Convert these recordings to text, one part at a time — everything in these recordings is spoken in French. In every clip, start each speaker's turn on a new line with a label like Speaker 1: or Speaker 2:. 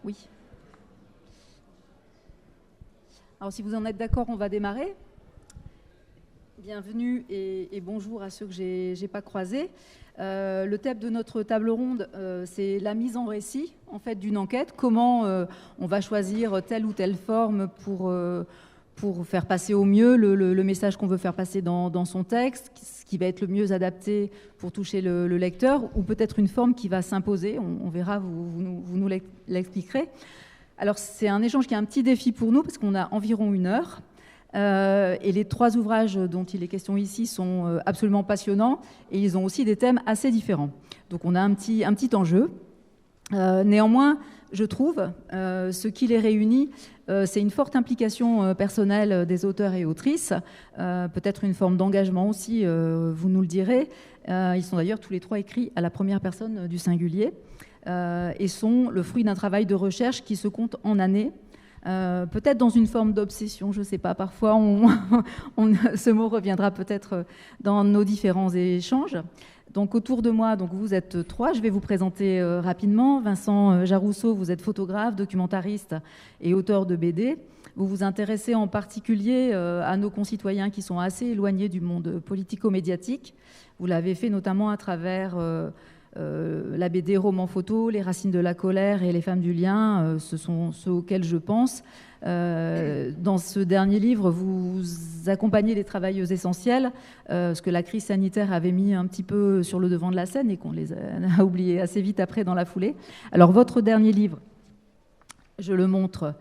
Speaker 1: Oui. Alors, si vous en êtes d'accord, on va démarrer. Bienvenue et bonjour à ceux que je n'ai pas croisés. Le thème de notre table ronde, c'est la mise en récit en fait, d'une enquête. Comment on va choisir telle ou telle forme pour faire passer au mieux le message qu'on veut faire passer dans son texte, ce qui va être le mieux adapté pour toucher le lecteur, ou peut-être une forme qui va s'imposer. On verra, vous nous l'expliquerez. Alors, c'est un échange qui est un petit défi pour nous, parce qu'on a environ 1 heure. Et les 3 ouvrages dont il est question ici sont absolument passionnants, et ils ont aussi des thèmes assez différents. Donc, on a un petit enjeu. Néanmoins, je trouve, ce qui les réunit, c'est une forte implication personnelle des auteurs et autrices, peut-être une forme d'engagement aussi, vous nous le direz. Ils sont d'ailleurs tous les 3 écrits à la première personne du singulier. Et sont le fruit d'un travail de recherche qui se compte en années, peut-être dans une forme d'obsession, je ne sais pas, parfois ce mot reviendra peut-être dans nos différents échanges. Donc autour de moi, donc vous êtes 3, je vais vous présenter rapidement. Vincent Jarousseau, vous êtes photographe, documentariste et auteur de BD. Vous vous intéressez en particulier à nos concitoyens qui sont assez éloignés du monde politico-médiatique. Vous l'avez fait notamment à travers la BD Roman Photo, Les Racines de la colère et Les Femmes du lien, ce sont ceux auxquels je pense. Dans ce dernier livre, vous accompagnez les travailleuses essentielles, ce que la crise sanitaire avait mis un petit peu sur le devant de la scène et qu'on les a oubliés assez vite après dans la foulée. Alors votre dernier livre, je le montre,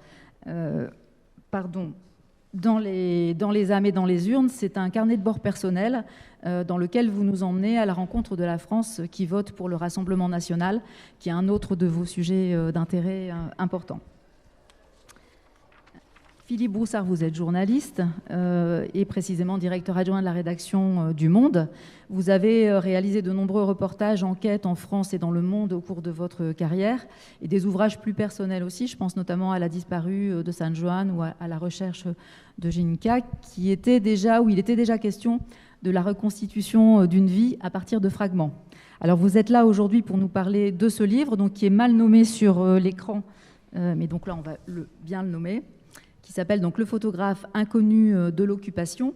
Speaker 1: dans les âmes et dans les urnes, c'est un carnet de bord personnel dans lequel vous nous emmenez à la rencontre de la France qui vote pour le Rassemblement national, qui est un autre de vos sujets d'intérêt important. Philippe Broussard, vous êtes journaliste et précisément directeur adjoint de la rédaction du Monde. Vous avez réalisé de nombreux reportages, enquêtes en France et dans le monde au cours de votre carrière et des ouvrages plus personnels aussi. Je pense notamment à La disparue de San Juan ou à La recherche de Ginka, où il était déjà question de la reconstitution d'une vie à partir de fragments. Alors vous êtes là aujourd'hui pour nous parler de ce livre, donc, qui est mal nommé sur l'écran, mais donc là on va bien le nommer, qui s'appelle donc Le photographe inconnu de l'occupation,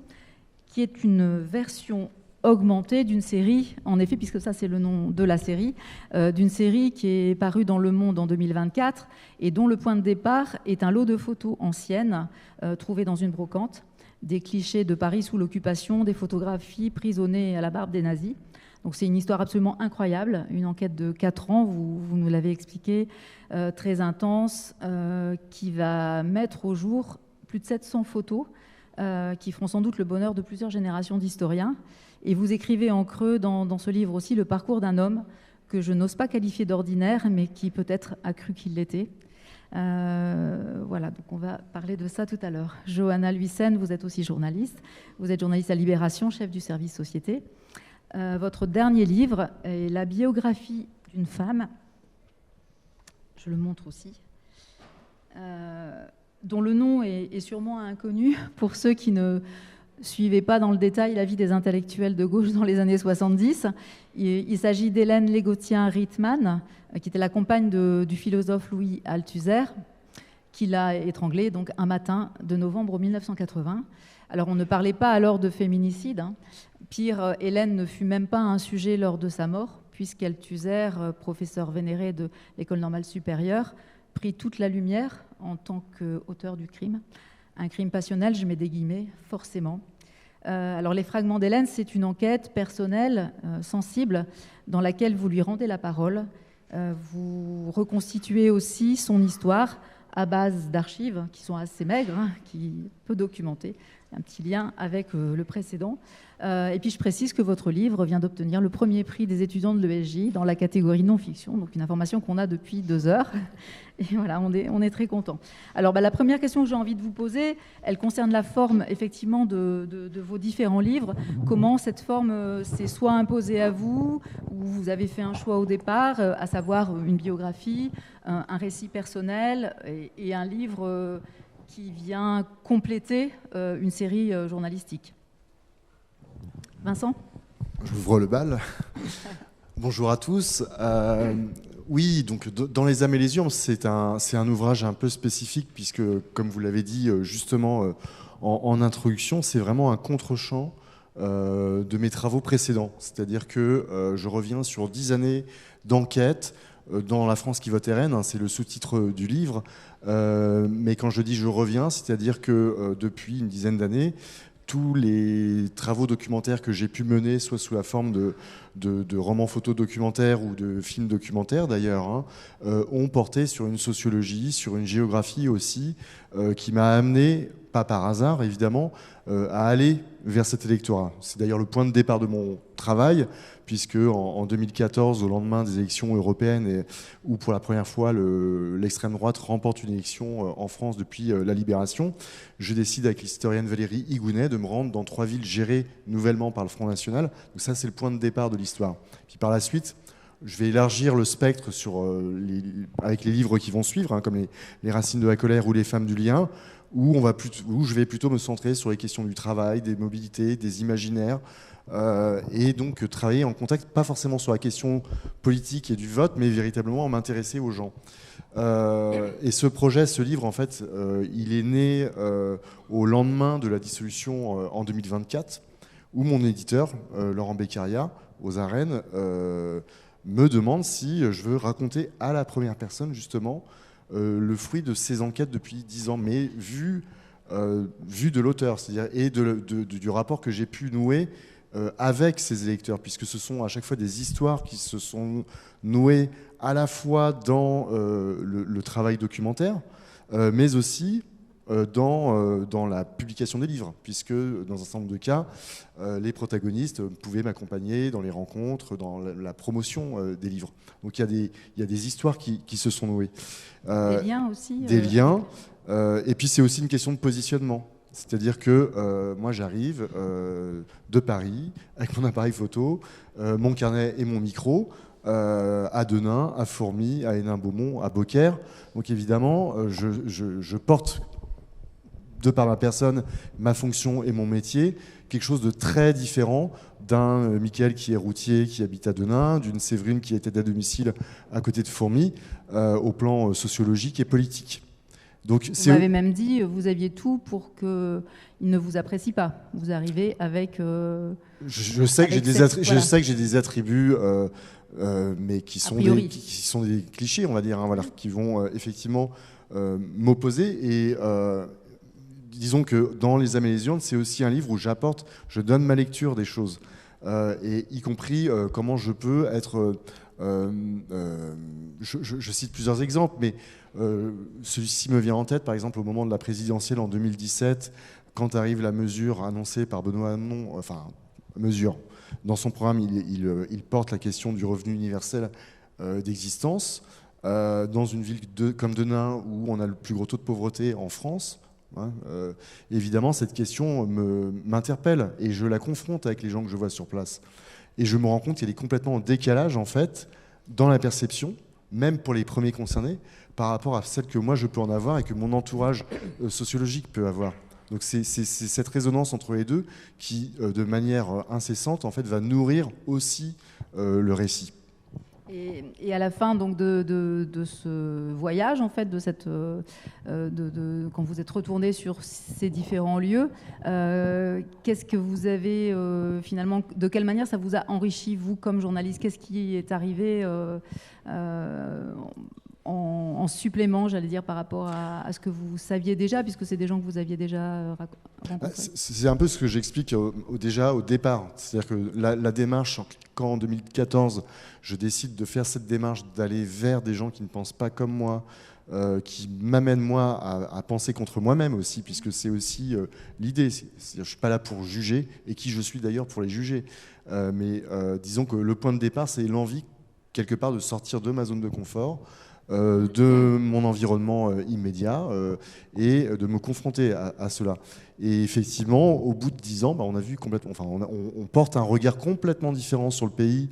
Speaker 1: qui est une version augmentée d'une série, en effet, puisque ça c'est le nom de la série, d'une série qui est parue dans Le Monde en 2024 et dont le point de départ est un lot de photos anciennes trouvées dans une brocante, des clichés de Paris sous l'occupation, des photographies prises au nez à la barbe des nazis. Donc c'est une histoire absolument incroyable, une enquête de 4 ans, vous nous l'avez expliqué, très intense, qui va mettre au jour plus de 700 photos qui feront sans doute le bonheur de plusieurs générations d'historiens. Et vous écrivez en creux dans ce livre aussi le parcours d'un homme que je n'ose pas qualifier d'ordinaire, mais qui peut-être a cru qu'il l'était. Voilà, donc on va parler de ça tout à l'heure. Johanna Luyssen, vous êtes aussi journaliste. Vous êtes journaliste à Libération, chef du service Société. Votre dernier livre est la biographie d'une femme, je le montre aussi, dont le nom est sûrement inconnu pour ceux qui ne suivaient pas dans le détail la vie des intellectuels de gauche dans les années 70. Il s'agit d'Hélène Légotien-Rittmann, qui était la compagne du philosophe Louis Althusser, qui l'a étranglée donc, un matin de novembre 1980. Alors on ne parlait pas alors de féminicide. Pire, Hélène ne fut même pas un sujet lors de sa mort, puisqu'Althusser, professeur vénéré de l'École normale supérieure, prit toute la lumière en tant qu'auteur du crime. Un crime passionnel, je mets des guillemets, forcément. Alors les fragments d'Hélène, c'est une enquête personnelle, sensible, dans laquelle vous lui rendez la parole. Vous reconstituez aussi son histoire à base d'archives qui sont assez maigres, peu documentées. Un petit lien avec le précédent. Et puis je précise que votre livre vient d'obtenir le premier prix des étudiants de l'ESJ dans la catégorie non-fiction, donc une information qu'on a depuis 2 heures. Et voilà, on est très content. Alors la première question que j'ai envie de vous poser, elle concerne la forme effectivement de vos différents livres. Comment cette forme s'est soit imposée à vous, ou vous avez fait un choix au départ, à savoir une biographie, un récit personnel et un livre qui vient compléter une série journalistique. Vincent ?
Speaker 2: J'ouvre le bal. Bonjour à tous. Oui, donc dans Les âmes et les urnes, c'est un ouvrage un peu spécifique puisque, comme vous l'avez dit justement en introduction, c'est vraiment un contre-champ de mes travaux précédents. C'est-à-dire que je reviens sur 10 années d'enquête dans la France qui vote RN, hein, c'est le sous-titre du livre. Mais quand je dis je reviens, c'est-à-dire que depuis une dizaine d'années, tous les travaux documentaires que j'ai pu mener, soit sous la forme de romans photos documentaires ou de films documentaires d'ailleurs, hein, ont porté sur une sociologie, sur une géographie aussi, qui m'a amené, pas par hasard évidemment, à aller vers cet électorat. C'est d'ailleurs le point de départ de mon travail, puisque en 2014, au lendemain des élections européennes, où pour la première fois l'extrême droite remporte une élection en France depuis la Libération, je décide avec l'historienne Valérie Higounet de me rendre dans 3 villes gérées nouvellement par le Front National. Donc ça, c'est le point de départ de l'histoire. Puis par la suite, je vais élargir le spectre avec les livres qui vont suivre, hein, comme les Racines de la colère ou Les femmes du lien, où je vais plutôt me centrer sur les questions du travail, des mobilités, des imaginaires, et donc travailler en contact, pas forcément sur la question politique et du vote, mais véritablement à m'intéresser aux gens. Et ce livre, en fait, il est né au lendemain de la dissolution en 2024, où mon éditeur, Laurent Beccaria, aux Arènes, me demande si je veux raconter à la première personne, justement, le fruit de ces enquêtes depuis 10 ans, mais vu de l'auteur, c'est-à-dire et du rapport que j'ai pu nouer avec ces électeurs, puisque ce sont à chaque fois des histoires qui se sont nouées à la fois dans le travail documentaire, mais aussi dans la publication des livres, puisque dans un certain nombre de cas, les protagonistes pouvaient m'accompagner dans les rencontres, dans la promotion des livres. Donc il y a des histoires qui se sont nouées.
Speaker 1: Des liens aussi.
Speaker 2: Des liens. Et puis c'est aussi une question de positionnement. C'est-à-dire que moi j'arrive de Paris avec mon appareil photo, mon carnet et mon micro, à Denain, à Fourmies, à Hénin-Beaumont, à Beaucaire. Donc évidemment, je porte, de par ma personne, ma fonction et mon métier, quelque chose de très différent d'un Mickaël qui est routier, qui habite à Denain, d'une Séverine qui était à domicile à côté de Fourmies, au plan sociologique et politique. Donc,
Speaker 1: vous m'avez même dit, vous aviez tout pour qu'il ne vous apprécie pas. Vous arrivez avec...
Speaker 2: Je sais que j'ai des attributs, mais qui sont des clichés, on va dire, hein, voilà, qui vont effectivement m'opposer. Et disons que dans Les âmes et les urnes, c'est aussi un livre où je donne ma lecture des choses, et y compris comment je peux être... je cite plusieurs exemples, mais celui-ci me vient en tête, par exemple, au moment de la présidentielle en 2017, quand arrive la mesure annoncée par Benoît Hamon, dans son programme, il porte la question du revenu universel d'existence, dans une ville comme Denain, où on a le plus gros taux de pauvreté en France. Hein, évidemment, cette question m'interpelle, et je la confronte avec les gens que je vois sur place. Et je me rends compte qu'elle est complètement en décalage, en fait, dans la perception, même pour les premiers concernés, par rapport à celle que moi je peux en avoir et que mon entourage sociologique peut avoir. Donc c'est cette résonance entre les deux qui, de manière incessante, en fait, va nourrir aussi le récit.
Speaker 1: Et à la fin donc de ce voyage, en fait, quand vous êtes retourné sur ces différents lieux, qu'est-ce que vous avez finalement, de quelle manière ça vous a enrichi, vous, comme journaliste? Qu'est-ce qui est arrivé en supplément, j'allais dire, par rapport à ce que vous saviez déjà, puisque c'est des gens que vous aviez déjà rencontrés?
Speaker 2: C'est un peu ce que j'explique déjà au départ. C'est-à-dire que la démarche, quand en 2014, je décide de faire cette démarche, d'aller vers des gens qui ne pensent pas comme moi, qui m'amènent moi à penser contre moi-même aussi, puisque c'est aussi l'idée. Je ne suis pas là pour juger, et qui je suis d'ailleurs pour les juger. Mais disons que le point de départ, c'est l'envie, quelque part, de sortir de ma zone de confort, de mon environnement immédiat, et de me confronter à cela. Et effectivement, au bout de 10 ans, on a vu complètement, on porte un regard complètement différent sur le pays,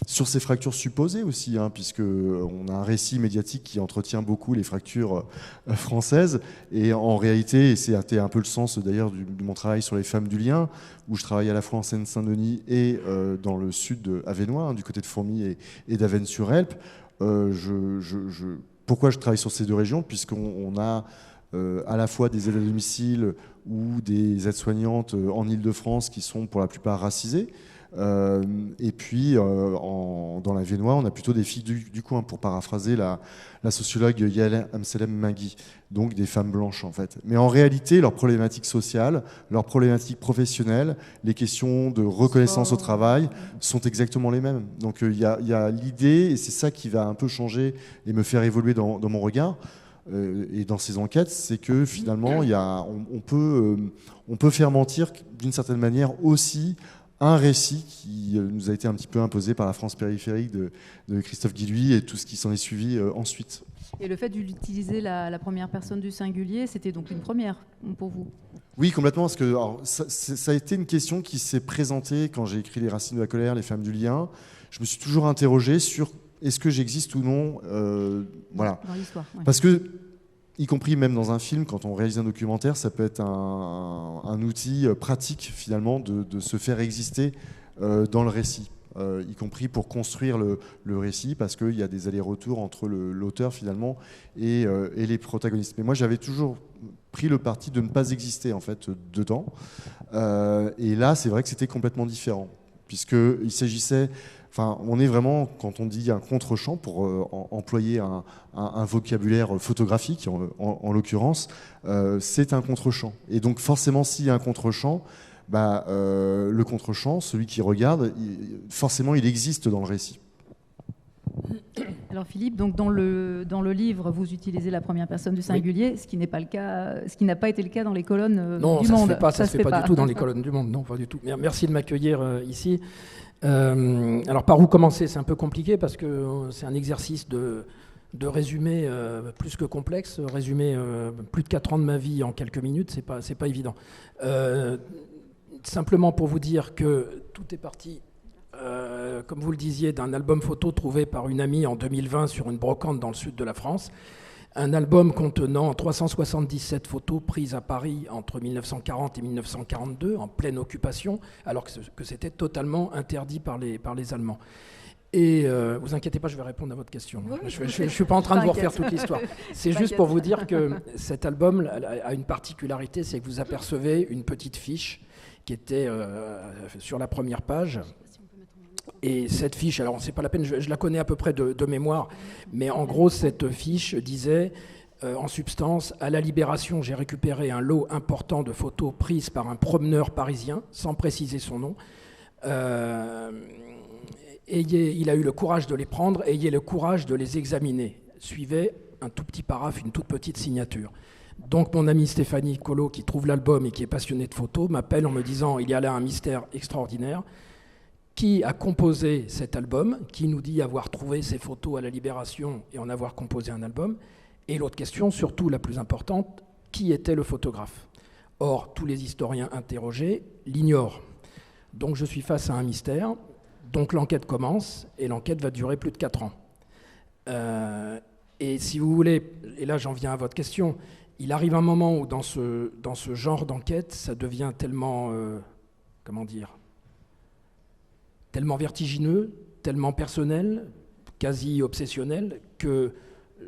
Speaker 2: sur ses fractures supposées aussi, hein, puisqu'on a un récit médiatique qui entretient beaucoup les fractures françaises. Et en réalité, et c'était un peu le sens d'ailleurs de mon travail sur les femmes du lien, où je travaille à la fois en Seine-Saint-Denis et dans le sud de Avesnois, hein, du côté de Fourmies et d'Avesnes-sur-Helpe, pourquoi je travaille sur ces deux régions, puisqu'on a à la fois des aides à domicile ou des aides-soignantes en Île-de-France qui sont pour la plupart racisées. Et puis, dans la Viennois, on a plutôt des filles du coin, pour paraphraser la sociologue Yael Amselem-Mingui, donc des femmes blanches en fait. Mais en réalité, leurs problématiques sociales, leurs problématiques professionnelles, les questions de reconnaissance au travail sont exactement les mêmes. Donc il y a l'idée, et c'est ça qui va un peu changer et me faire évoluer dans mon regard, et dans ces enquêtes, c'est que finalement, on peut faire mentir d'une certaine manière aussi un récit qui nous a été un petit peu imposé par la France périphérique de Christophe Guilluy et tout ce qui s'en est suivi ensuite.
Speaker 1: Et le fait d'utiliser la première personne du singulier, c'était donc une première pour vous?
Speaker 2: Oui, complètement, parce que ça a été une question qui s'est présentée quand j'ai écrit Les Racines de la colère, Les Femmes du lien. Je me suis toujours interrogé sur est-ce que j'existe ou non, voilà.
Speaker 1: Dans l'histoire, ouais.
Speaker 2: Parce que, y compris même dans un film, quand on réalise un documentaire, ça peut être un outil pratique finalement de se faire exister dans le récit, y compris pour construire le récit, parce qu'il y a des allers-retours entre l'auteur finalement et les protagonistes. Mais moi, j'avais toujours pris le parti de ne pas exister en fait dedans. Et là, c'est vrai que c'était complètement différent, puisqu'il s'agissait... Enfin, on est vraiment, quand on dit un contre-champ, pour employer un vocabulaire photographique, en l'occurrence, c'est un contre-champ. Et donc forcément, s'il y a un contre-champ, le contre-champ, celui qui regarde, forcément, il existe dans le récit.
Speaker 1: Alors Philippe, donc dans le livre, vous utilisez la première personne du singulier, oui. Ce qui n'est pas le cas, ce qui n'a pas été le cas dans les colonnes du Monde.
Speaker 3: Non, ça se fait pas du tout dans les colonnes du Monde, non, pas du tout. Merci de m'accueillir ici. Alors par où commencer? C'est un peu compliqué parce que c'est un exercice de résumé plus que complexe. Résumer plus de 4 ans de ma vie en quelques minutes, c'est pas évident. Simplement pour vous dire que tout est parti, comme vous le disiez, d'un album photo trouvé par une amie en 2020 sur une brocante dans le sud de la France. Un album contenant 377 photos prises à Paris entre 1940 et 1942, en pleine occupation, alors que c'était totalement interdit par les Allemands. Et vous inquiétez pas, je vais répondre à votre question. Oui. Je ne suis pas en train de vous refaire toute l'histoire. C'est juste pour vous dire que cet album a une particularité, c'est que vous apercevez une petite fiche qui était sur la première page. Et cette fiche, alors c'est pas la peine, je la connais à peu près de mémoire, mais en gros cette fiche disait en substance: à la Libération, j'ai récupéré un lot important de photos prises par un promeneur parisien, sans préciser son nom. Il a eu le courage de les prendre, ayez le courage de les examiner. Suivait un tout petit paraphe, une toute petite signature. Donc mon amie Stéphanie Collot, qui trouve l'album et qui est passionnée de photos, m'appelle en me disant: il y a là un mystère extraordinaire. Qui a composé cet album? Qui nous dit avoir trouvé ces photos à la Libération et en avoir composé un album? Et l'autre question, surtout la plus importante, qui était le photographe? Or, tous les historiens interrogés l'ignorent. Donc je suis face à un mystère. Donc l'enquête commence, et l'enquête va durer plus de 4 ans. Et si vous voulez, et là j'en viens à votre question, il arrive un moment où dans ce genre d'enquête, ça devient tellement, tellement vertigineux, tellement personnel, quasi obsessionnel, que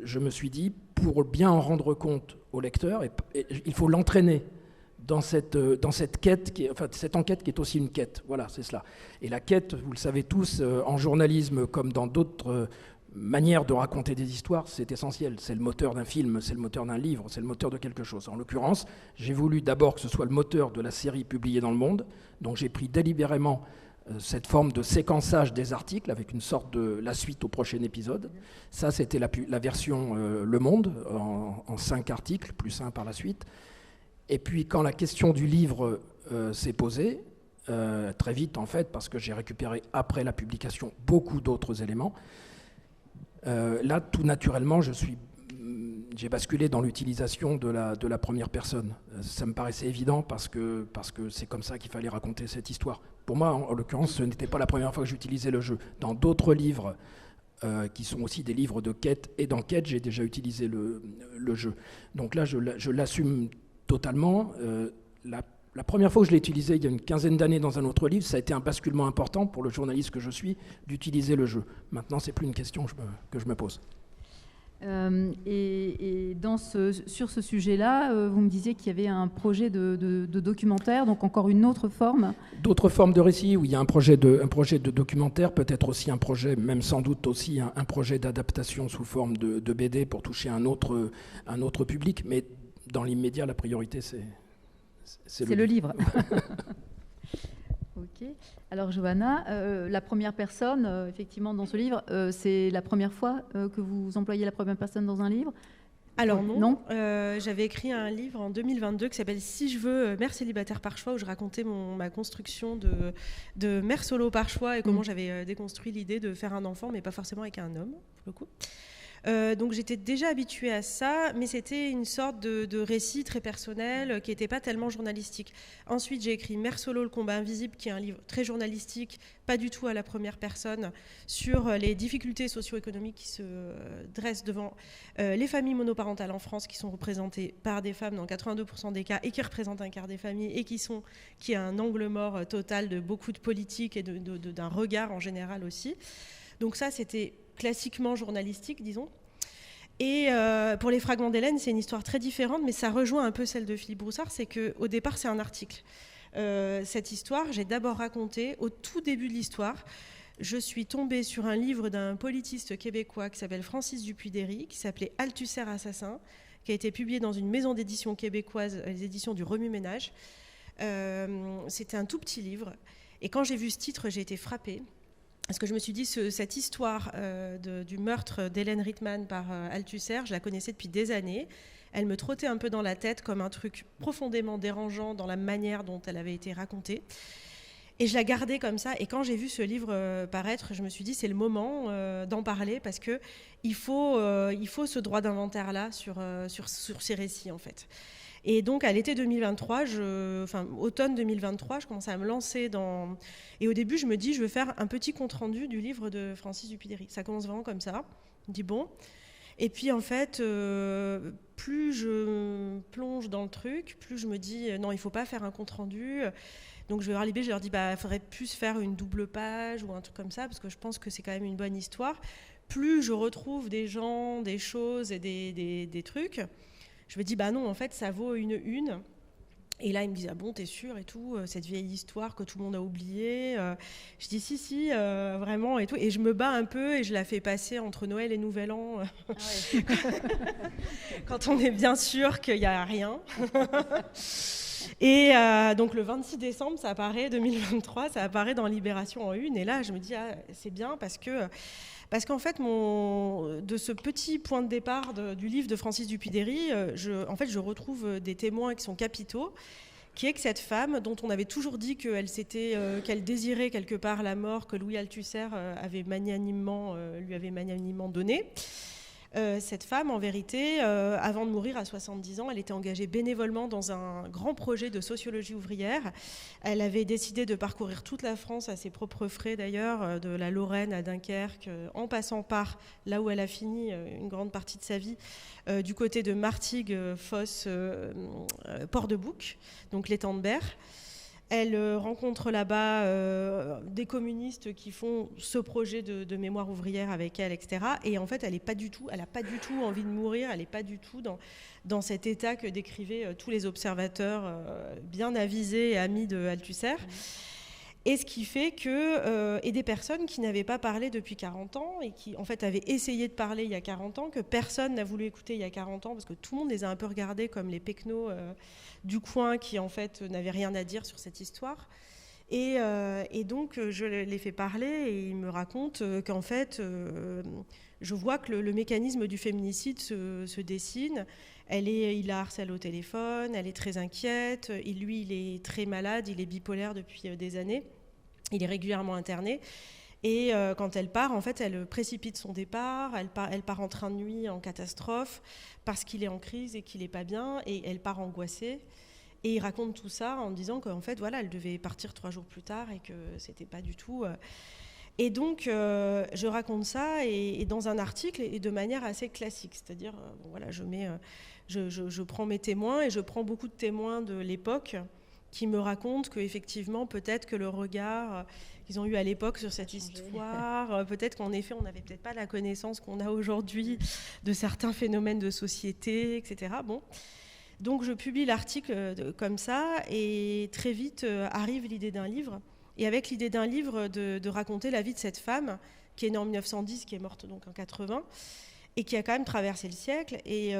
Speaker 3: je me suis dit, pour bien en rendre compte au lecteur, il faut l'entraîner dans cette quête, cette enquête qui est aussi une quête. Voilà, c'est cela. Et la quête, vous le savez tous, en journalisme comme dans d'autres manières de raconter des histoires, c'est essentiel. C'est le moteur d'un film, c'est le moteur d'un livre, c'est le moteur de quelque chose. En l'occurrence, j'ai voulu d'abord que ce soit le moteur de la série publiée dans Le Monde, donc j'ai pris délibérément cette forme de séquençage des articles avec une sorte de la suite au prochain épisode. Ça, c'était la version Le Monde, en 5 articles, plus 1 par la suite. Et puis, quand la question du livre s'est posée, très vite en fait, parce que j'ai récupéré après la publication beaucoup d'autres éléments, là, tout naturellement, j'ai basculé dans l'utilisation de la première personne. Ça me paraissait évident parce que c'est comme ça qu'il fallait raconter cette histoire. Pour moi, en l'occurrence, ce n'était pas la première fois que j'utilisais le jeu. Dans d'autres livres, qui sont aussi des livres de quête et d'enquête, j'ai déjà utilisé le jeu. Donc là, je l'assume totalement. La première fois que je l'ai utilisé, il y a une quinzaine d'années dans un autre livre, ça a été un basculement important pour le journaliste que je suis d'utiliser le jeu. Maintenant, c'est plus une question que je me pose.
Speaker 1: Et sur ce sujet-là, vous me disiez qu'il y avait un projet de documentaire, donc encore une autre forme.
Speaker 3: D'autres formes de récits, où il y a un projet de documentaire, peut-être aussi un projet, même sans doute aussi un projet d'adaptation sous forme de BD pour toucher un autre public. Mais dans l'immédiat, la priorité, c'est
Speaker 1: le livre. Ok. Alors Johanna, la première personne, effectivement, dans ce livre, c'est la première fois que vous employez la première personne dans un livre?
Speaker 4: Alors non. J'avais écrit un livre en 2022 qui s'appelle « Si je veux, mère célibataire par choix », où je racontais ma construction de mère solo par choix et comment j'avais déconstruit l'idée de faire un enfant, mais pas forcément avec un homme, pour le coup. Donc j'étais déjà habituée à ça, mais c'était une sorte de récit très personnel qui n'était pas tellement journalistique. Ensuite, j'ai écrit Mère solo, le combat invisible, qui est un livre très journalistique, pas du tout à la première personne, sur les difficultés socio-économiques qui se dressent devant les familles monoparentales en France, qui sont représentées par des femmes dans 82% des cas et qui représentent un quart des familles et qui est un angle mort total de beaucoup de politique et d'un regard en général aussi. Donc ça, c'était classiquement journalistique, disons. Et pour les fragments d'Hélène, c'est une histoire très différente, mais ça rejoint un peu celle de Philippe Broussard, c'est qu'au départ, c'est un article. Cette histoire, j'ai d'abord raconté, au tout début de l'histoire, je suis tombée sur un livre d'un politiste québécois qui s'appelle Francis Dupuy-Derry, qui s'appelait Althusser assassin, qui a été publié dans une maison d'édition québécoise, les éditions du Remue-Ménage. C'était un tout petit livre. Et quand j'ai vu ce titre, j'ai été frappée. Parce que je me suis dit, cette histoire du meurtre d'Hélène Rittmann par Althusser, je la connaissais depuis des années. Elle me trottait un peu dans la tête comme un truc profondément dérangeant dans la manière dont elle avait été racontée. Et je la gardais comme ça. Et quand j'ai vu ce livre paraître, je me suis dit, c'est le moment d'en parler parce qu'il faut ce droit d'inventaire-là sur ces récits, en fait. Et donc, à l'été 2023, automne 2023, je commence à me lancer dans... Et au début, je me dis, je vais faire un petit compte-rendu du livre de Francis Dupuy-Derry. Ça commence vraiment comme ça. Je me dis, bon. Et puis, en fait, plus je plonge dans le truc, plus je me dis, non, il ne faut pas faire un compte-rendu. Donc, je vais voir les je leur dis, il faudrait plus faire une double page ou un truc comme ça, parce que je pense que c'est quand même une bonne histoire. Plus je retrouve des gens, des choses et des trucs... Je me dis, non, en fait, ça vaut une. Et là, ils me disent, ah bon, t'es sûr et tout, cette vieille histoire que tout le monde a oubliée. Je dis, si, vraiment et tout. Et je me bats un peu et je la fais passer entre Noël et Nouvel An. Ah ouais. Quand on est bien sûr qu'il n'y a rien. Et donc, le 26 décembre, 2023, ça apparaît dans Libération en une. Et là, je me dis, c'est bien parce qu'en fait, de ce petit point de départ du livre de Francis Dupuy-Derry, je retrouve des témoins qui sont capitaux, qui est que cette femme, dont on avait toujours dit qu'elle désirait quelque part la mort que Louis Althusser lui avait magnanimement donnée, cette femme, en vérité, avant de mourir à 70 ans, elle était engagée bénévolement dans un grand projet de sociologie ouvrière. Elle avait décidé de parcourir toute la France à ses propres frais, d'ailleurs, de la Lorraine à Dunkerque, en passant par là où elle a fini une grande partie de sa vie, du côté de Martigues, Fosse, Port-de-Bouc, donc l'étang de Berre. Elle rencontre là-bas des communistes qui font ce projet de mémoire ouvrière avec elle, etc. Et en fait, elle n'a pas du tout envie de mourir, elle n'est pas du tout dans cet état que décrivaient tous les observateurs bien avisés et amis de Althusser. Et ce qui fait que, et des personnes qui n'avaient pas parlé depuis 40 ans et qui, en fait, avaient essayé de parler il y a 40 ans, que personne n'a voulu écouter il y a 40 ans, parce que tout le monde les a un peu regardés comme les pecnos du coin qui, en fait, n'avaient rien à dire sur cette histoire. Et donc, je les fais parler et ils me racontent qu'en fait, je vois que le mécanisme du féminicide se dessine. Il la harcèle au téléphone, elle est très inquiète. Lui, il est très malade, il est bipolaire depuis des années. Il est régulièrement interné. Et quand elle part, en fait, elle précipite son départ. Elle part en train de nuit en catastrophe parce qu'il est en crise et qu'il n'est pas bien. Et elle part angoissée. Et il raconte tout ça en disant qu'en fait, voilà, elle devait partir 3 jours plus tard et que c'était pas du tout... Et donc, je raconte ça et dans un article et de manière assez classique. C'est-à-dire, je prends mes témoins et je prends beaucoup de témoins de l'époque qui me racontent qu'effectivement, peut-être que le regard qu'ils ont eu à l'époque sur cette histoire, peut-être qu'en effet, on n'avait peut-être pas la connaissance qu'on a aujourd'hui de certains phénomènes de société, etc. Bon. Donc je publie l'article comme ça, et très vite arrive l'idée d'un livre. Et avec l'idée d'un livre, de raconter la vie de cette femme qui est née en 1910, qui est morte donc en 80, et qui a quand même traversé le siècle. Et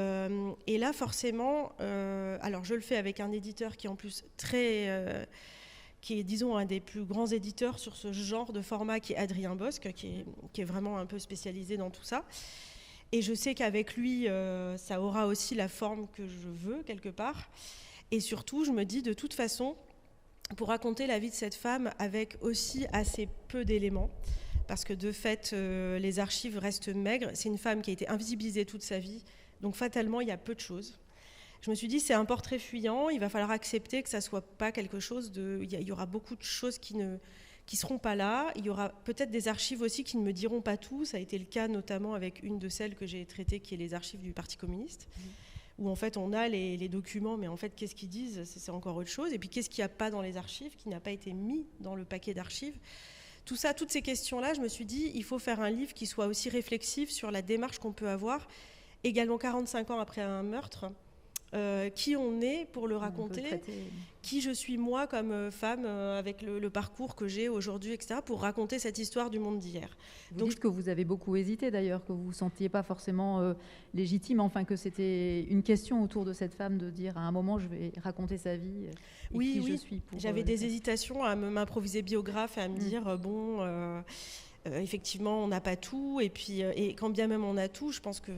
Speaker 4: là, forcément, alors je le fais avec un éditeur qui est en plus qui est, disons, un des plus grands éditeurs sur ce genre de format, qui est Adrien Bosc, qui est vraiment un peu spécialisé dans tout ça. Et je sais qu'avec lui, ça aura aussi la forme que je veux, quelque part. Et surtout, je me dis, de toute façon, pour raconter la vie de cette femme avec aussi assez peu d'éléments, parce que de fait, les archives restent maigres. C'est une femme qui a été invisibilisée toute sa vie, donc fatalement, il y a peu de choses. Je me suis dit, c'est un portrait fuyant, il va falloir accepter que ça ne soit pas quelque chose de... Il y aura beaucoup de choses qui ne seront pas là. Il y aura peut-être des archives aussi qui ne me diront pas tout. Ça a été le cas notamment avec une de celles que j'ai traitées, qui est les archives du Parti communiste, où en fait on a les documents, mais en fait qu'est-ce qu'ils disent, c'est encore autre chose. Et puis qu'est-ce qu'il n'y a pas dans les archives, qui n'a pas été mis dans le paquet d'archives. Tout ça, toutes ces questions-là, je me suis dit, il faut faire un livre qui soit aussi réflexif sur la démarche qu'on peut avoir, également 45 ans après un meurtre, qui on est pour le raconter, qui je suis moi comme femme avec le parcours que j'ai aujourd'hui, etc., pour raconter cette histoire du monde d'hier.
Speaker 1: Vous dites que vous avez beaucoup hésité d'ailleurs, que vous ne vous sentiez pas forcément légitime, enfin que c'était une question autour de cette femme de dire à un moment je vais raconter sa vie et qui je suis.
Speaker 4: J'avais des hésitations à m'improviser biographe et à me dire effectivement, on n'a pas tout, et puis et quand bien même on a tout, je pense que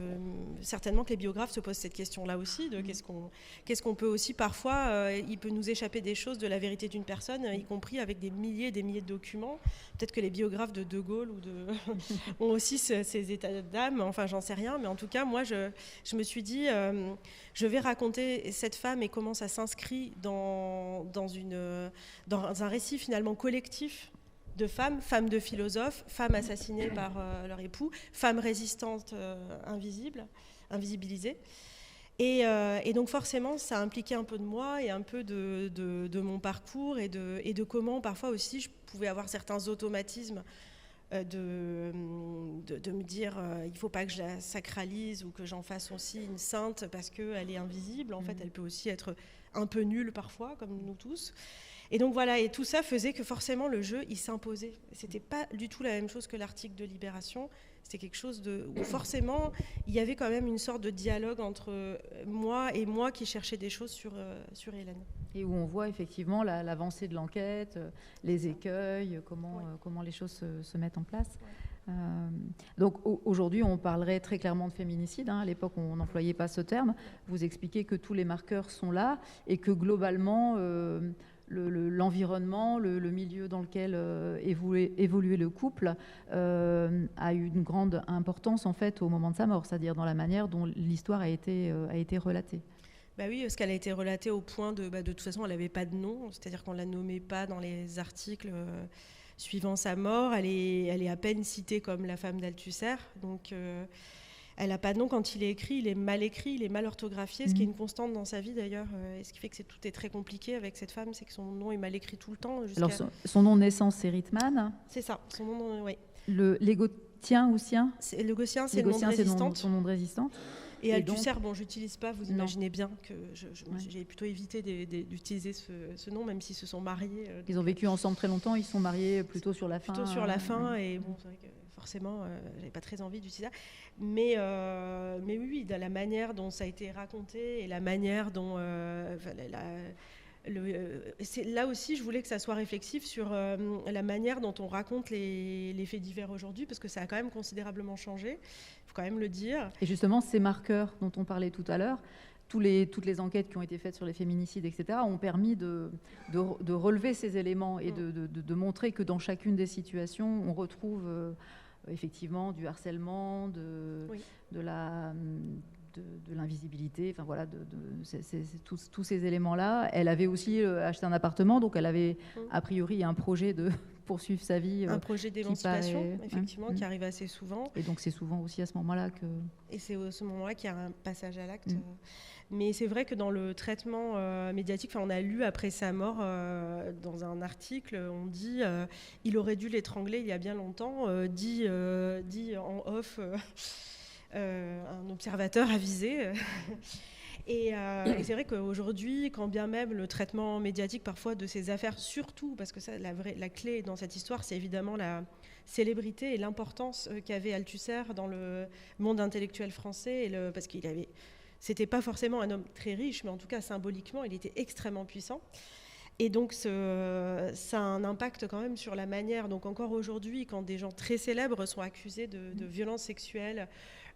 Speaker 4: certainement que les biographes se posent cette question-là aussi, de qu'est-ce qu'on peut aussi parfois, il peut nous échapper des choses de la vérité d'une personne, y compris avec des milliers et des milliers de documents. Peut-être que les biographes de Gaulle ont aussi ces états d'âme, enfin j'en sais rien, mais en tout cas moi je me suis dit, je vais raconter cette femme et comment ça s'inscrit dans un récit finalement collectif de femmes de philosophes, femmes assassinées par leur époux, femmes résistantes invisibilisées. Et donc forcément, ça impliquait un peu de moi et un peu de mon parcours et de comment parfois aussi je pouvais avoir certains automatismes de me dire il ne faut pas que je la sacralise ou que j'en fasse aussi une sainte parce qu'elle est invisible. En fait, elle peut aussi être un peu nulle parfois, comme nous tous. Et donc voilà, et tout ça faisait que forcément le jeu, il s'imposait. C'était pas du tout la même chose que l'article de Libération. C'était quelque chose où forcément, il y avait quand même une sorte de dialogue entre moi et moi qui cherchais des choses sur Hélène.
Speaker 1: Et où on voit effectivement l'avancée de l'enquête, les écueils, comment les choses se mettent en place. Ouais. Donc aujourd'hui, on parlerait très clairement de féminicide. À l'époque, on n'employait pas ce terme. Vous expliquez que tous les marqueurs sont là et que globalement... l'environnement, le milieu dans lequel évoluait le couple a eu une grande importance en fait au moment de sa mort, c'est-à-dire dans la manière dont l'histoire a été relatée.
Speaker 4: Bah oui, parce qu'elle a été relatée au point de toute façon, elle n'avait pas de nom, c'est-à-dire qu'on ne la nommait pas dans les articles suivant sa mort. Elle est à peine citée comme la femme d'Althusser, donc... Elle n'a pas de nom quand il est écrit, il est mal orthographié, ce qui est une constante dans sa vie d'ailleurs, et ce qui fait que tout est très compliqué avec cette femme, c'est que son nom est mal écrit tout le temps.
Speaker 1: Alors son nom de naissance, c'est Rittmann.
Speaker 4: C'est ça, son nom, oui.
Speaker 1: L'égotien ou sien
Speaker 4: Le Gaussien, c'est le nom de résistante.
Speaker 1: Son nom de résistante.
Speaker 4: Et Althusser, bon, j'utilise pas, vous imaginez bien que j'ai plutôt évité d'utiliser ce nom, même s'ils se sont mariés.
Speaker 1: Ils ont vécu ensemble très longtemps, ils se sont mariés plutôt sur la fin.
Speaker 4: Plutôt sur la fin, et bon, c'est vrai que forcément, j'avais pas très envie d'utiliser ça. Mais oui, dans la manière dont ça a été raconté et la manière dont... là aussi, je voulais que ça soit réflexif sur la manière dont on raconte les faits divers aujourd'hui, parce que ça a quand même considérablement changé, il faut quand même le dire.
Speaker 1: Et justement, ces marqueurs dont on parlait tout à l'heure, toutes les enquêtes qui ont été faites sur les féminicides, etc., ont permis de relever ces éléments et de montrer que dans chacune des situations, on retrouve effectivement du harcèlement, de l'invisibilité, enfin voilà, tous ces éléments-là. Elle avait aussi acheté un appartement, donc elle avait a priori un projet de poursuivre sa vie.
Speaker 4: Un projet d'émancipation,
Speaker 1: paraît...
Speaker 4: effectivement, qui arrive assez souvent.
Speaker 1: Et donc c'est souvent aussi à ce moment-là que...
Speaker 4: Et c'est à ce moment-là qu'il y a un passage à l'acte. Mais c'est vrai que dans le traitement médiatique, on a lu après sa mort dans un article, on dit il aurait dû l'étrangler il y a bien longtemps, dit en off un observateur avisé. Et c'est vrai qu'aujourd'hui, quand bien même le traitement médiatique parfois de ces affaires, surtout parce que ça, la clé dans cette histoire, c'est évidemment la célébrité et l'importance qu'avait Althusser dans le monde intellectuel français, parce qu'il avait... C'était pas forcément un homme très riche, mais en tout cas symboliquement, il était extrêmement puissant. Et donc, ça a un impact quand même sur la manière. Donc, encore aujourd'hui, quand des gens très célèbres sont accusés de violences sexuelles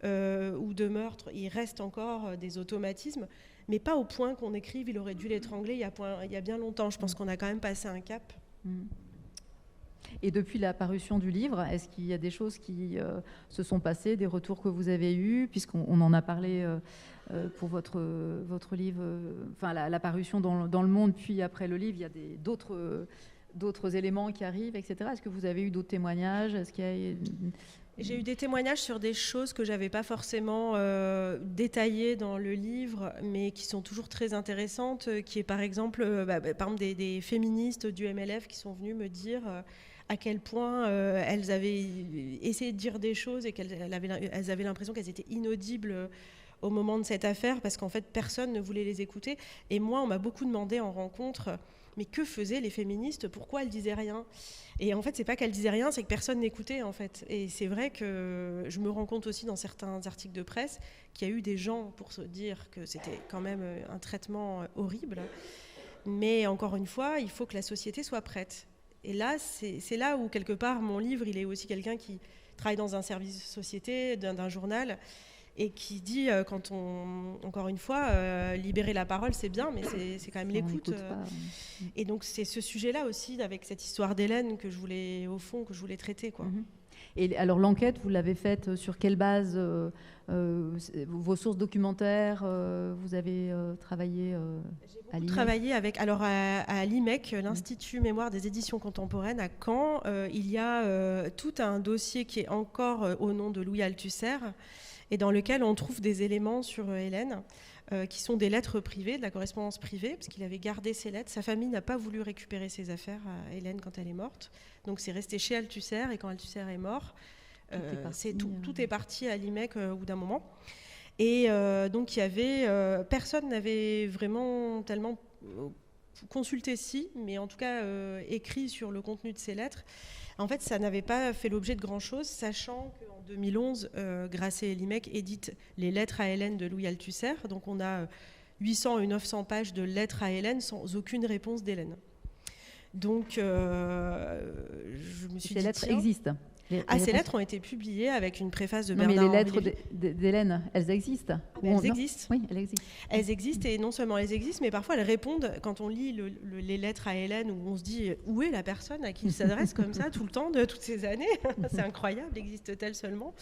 Speaker 4: ou de meurtre, il reste encore des automatismes, mais pas au point qu'on écrive il aurait dû l'étrangler il y a bien longtemps. Je pense qu'on a quand même passé un cap.
Speaker 1: Et depuis la parution du livre, est-ce qu'il y a des choses qui se sont passées, des retours que vous avez eus, puisqu'on en a parlé pour votre livre, enfin la parution dans Le Monde, puis après le livre, il y a d'autres éléments qui arrivent, etc. Est-ce que vous avez eu d'autres témoignages?
Speaker 4: J'ai eu des témoignages sur des choses que j'avais pas forcément détaillées dans le livre, mais qui sont toujours très intéressantes, qui est par exemple, des féministes du MLF qui sont venues me dire à quel point elles avaient essayé de dire des choses et qu'elles avaient l'impression qu'elles étaient inaudibles au moment de cette affaire, parce qu'en fait, personne ne voulait les écouter. Et moi, on m'a beaucoup demandé en rencontre, mais que faisaient les féministes? Pourquoi elles disaient rien? Et en fait, c'est pas qu'elles disaient rien, c'est que personne n'écoutait, en fait. Et c'est vrai que je me rends compte aussi dans certains articles de presse qu'il y a eu des gens pour se dire que c'était quand même un traitement horrible. Mais encore une fois, il faut que la société soit prête. Et là, c'est là où, quelque part, mon livre, il est aussi quelqu'un qui travaille dans un service société, d'un journal, et qui dit, encore une fois, libérer la parole, c'est bien, mais c'est quand même l'écoute. Et donc, c'est ce sujet-là aussi, avec cette histoire d'Hélène, que je voulais traiter, quoi.
Speaker 1: Et alors, l'enquête, vous l'avez faite sur quelle base? Vos sources documentaires, vous avez travaillé à l'IMEC?
Speaker 4: Travaillé à l'IMEC, l'Institut Mémoire des Éditions Contemporaines à Caen. Il y a tout un dossier qui est encore au nom de Louis Althusser, et dans lequel on trouve des éléments sur Hélène, qui sont des lettres privées, de la correspondance privée, parce qu'il avait gardé ses lettres. Sa famille n'a pas voulu récupérer ses affaires à Hélène quand elle est morte. Donc c'est resté chez Althusser, et quand Althusser est mort, tout est parti à l'IMEC au bout d'un moment. Et donc il y avait... personne n'avait vraiment tellement consulté mais en tout cas écrit sur le contenu de ces lettres. En fait, ça n'avait pas fait l'objet de grand-chose, sachant qu'en 2011, Grasset et l'IMEC éditent les lettres à Hélène de Louis Althusser. Donc on a 800 ou 900 pages de lettres à Hélène sans aucune réponse d'Hélène. Donc je me suis dit...
Speaker 1: Ces lettres existent.
Speaker 4: Ces lettres ont été publiées avec une préface de
Speaker 1: Bernard.
Speaker 4: Mais
Speaker 1: les lettres d'Hélène, elles existent?
Speaker 4: Elles existent.
Speaker 1: Oui, elles existent.
Speaker 4: Elles existent, et non seulement elles existent, mais parfois elles répondent, quand on lit les lettres à Hélène, où on se dit où est la personne à qui il s'adresse comme ça tout le temps, de toutes ces années? C'est incroyable, existe-t-elle seulement?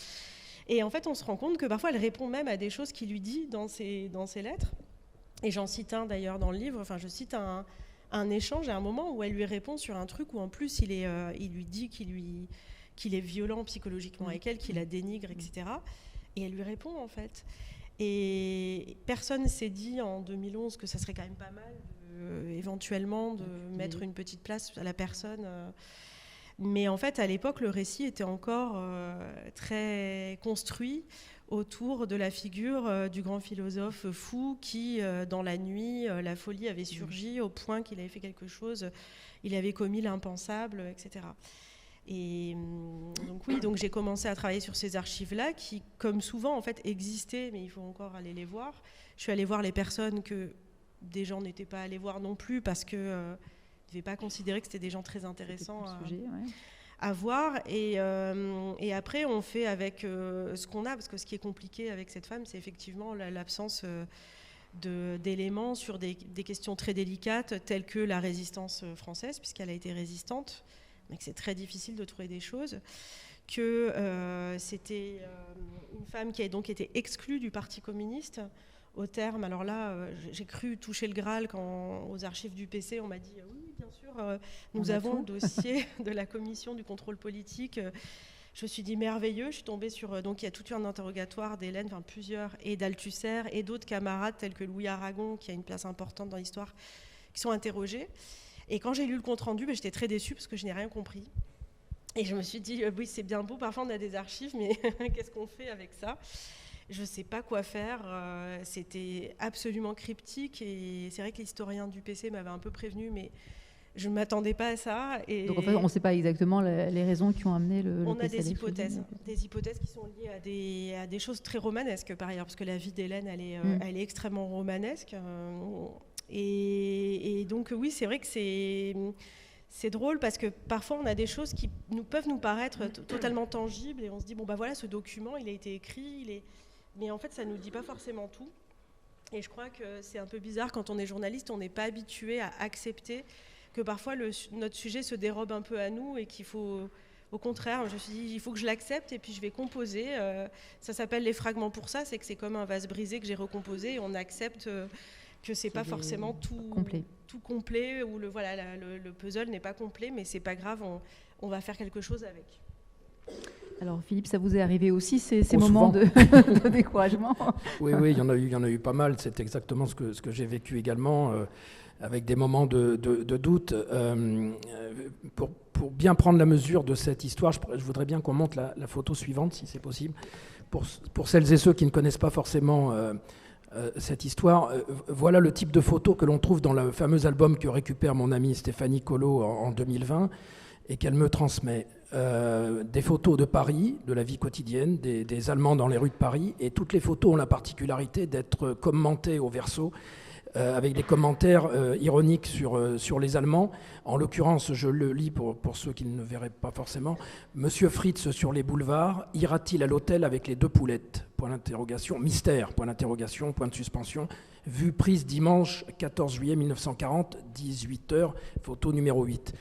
Speaker 4: Et en fait, on se rend compte que parfois elle répond même à des choses qu'il lui dit dans ses lettres. Et j'en cite un d'ailleurs dans le livre, je cite un échange à un moment où elle lui répond sur un truc où en plus il lui dit qu'il est violent psychologiquement avec elle, qu'il la dénigre, etc. Et elle lui répond, en fait. Et personne ne s'est dit en 2011 que ça serait quand même pas mal, éventuellement, de mettre une petite place à la personne. Mais en fait, à l'époque, le récit était encore très construit autour de la figure du grand philosophe fou qui, dans la nuit, la folie avait surgi au point qu'il avait fait quelque chose, il avait commis l'impensable, etc. Et donc j'ai commencé à travailler sur ces archives-là qui, comme souvent, en fait, existaient, mais il faut encore aller les voir. Je suis allée voir les personnes que des gens n'étaient pas allés voir non plus parce qu'ils ne devaient pas considérer que c'était des gens très intéressants à voir. Et après, on fait avec ce qu'on a, parce que ce qui est compliqué avec cette femme, c'est effectivement l'absence d'éléments sur des questions très délicates, telles que la résistance française, puisqu'elle a été résistante, mais que c'est très difficile de trouver des choses, que c'était une femme qui a donc été exclue du Parti communiste au terme. Alors là, j'ai cru toucher le Graal quand, aux archives du PC, on m'a dit oui, bien bien sûr. Nous avons le dossier de la commission du contrôle politique. Je me suis dit merveilleux. Je suis tombée sur... donc il y a tout un interrogatoire d'Hélène, enfin plusieurs, et d'Althusser, et d'autres camarades tels que Louis Aragon, qui a une place importante dans l'histoire, qui sont interrogés. Et quand j'ai lu le compte-rendu, j'étais très déçue parce que je n'ai rien compris. Et je me suis dit, oui, c'est bien beau, parfois on a des archives, mais qu'est-ce qu'on fait avec ça ? Je ne sais pas quoi faire. C'était absolument cryptique. Et c'est vrai que l'historien du PC m'avait un peu prévenu, mais je ne m'attendais pas à ça. Et
Speaker 1: donc en fait, on ne sait pas exactement les raisons qui ont amené le
Speaker 4: on
Speaker 1: PC
Speaker 4: a des hypothèses qui sont liées à des choses très romanesques, par ailleurs, parce que la vie d'Hélène, elle est extrêmement romanesque. Et donc, oui, c'est vrai que c'est drôle parce que parfois on a des choses qui peuvent nous paraître totalement tangibles et on se dit, bon, bah voilà, ce document, il a été écrit, mais en fait, ça ne nous dit pas forcément tout. Et je crois que c'est un peu bizarre quand on est journaliste, on n'est pas habitué à accepter que parfois notre sujet se dérobe un peu à nous et qu'il faut, au contraire, je me suis dit, il faut que je l'accepte et puis je vais composer. Ça s'appelle les fragments pour ça, c'est que c'est comme un vase brisé que j'ai recomposé et on accepte que c'est pas forcément tout complet ou le puzzle n'est pas complet, mais c'est pas grave, on va faire quelque chose avec.
Speaker 1: Alors Philippe, ça vous est arrivé aussi ces moments de découragement?
Speaker 3: Oui, il y en a eu pas mal. C'est exactement ce que j'ai vécu également, avec des moments de doute. Pour bien prendre la mesure de cette histoire, je voudrais bien qu'on monte la photo suivante, si c'est possible. Pour celles et ceux qui ne connaissent pas forcément cette histoire, voilà le type de photo que l'on trouve dans le fameux album que récupère mon amie Stéphanie Collot en 2020 et qu'elle me transmet. Des photos de Paris, de la vie quotidienne, des Allemands dans les rues de Paris, et toutes les photos ont la particularité d'être commentées au verso, avec des commentaires ironiques sur les Allemands. En l'occurrence, je le lis pour ceux qui ne le verraient pas forcément. Monsieur Fritz sur les boulevards, ira-t-il à l'hôtel avec les 2 poulettes ? Point d'interrogation. Mystère, point d'interrogation, point de suspension. Vue prise dimanche 14 juillet 1940, 18h, photo numéro 8.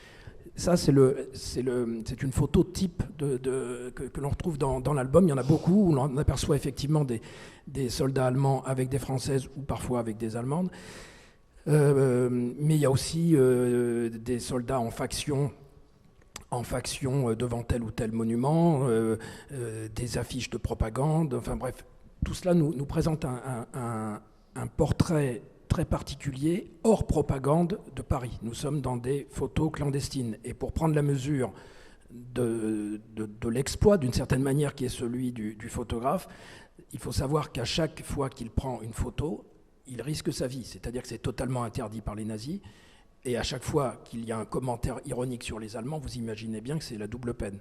Speaker 3: Ça, c'est une photo type que l'on retrouve dans l'album. Il y en a beaucoup où l'on aperçoit effectivement des soldats allemands avec des Françaises ou parfois avec des Allemandes. Mais il y a aussi des soldats en faction devant tel ou tel monument, des affiches de propagande. Enfin bref, tout cela nous présente un portrait très particulier, hors propagande de Paris. Nous sommes dans des photos clandestines. Et pour prendre la mesure de l'exploit, d'une certaine manière, qui est celui du photographe, il faut savoir qu'à chaque fois qu'il prend une photo, il risque sa vie. C'est-à-dire que c'est totalement interdit par les nazis. Et à chaque fois qu'il y a un commentaire ironique sur les Allemands, vous imaginez bien que c'est la double peine.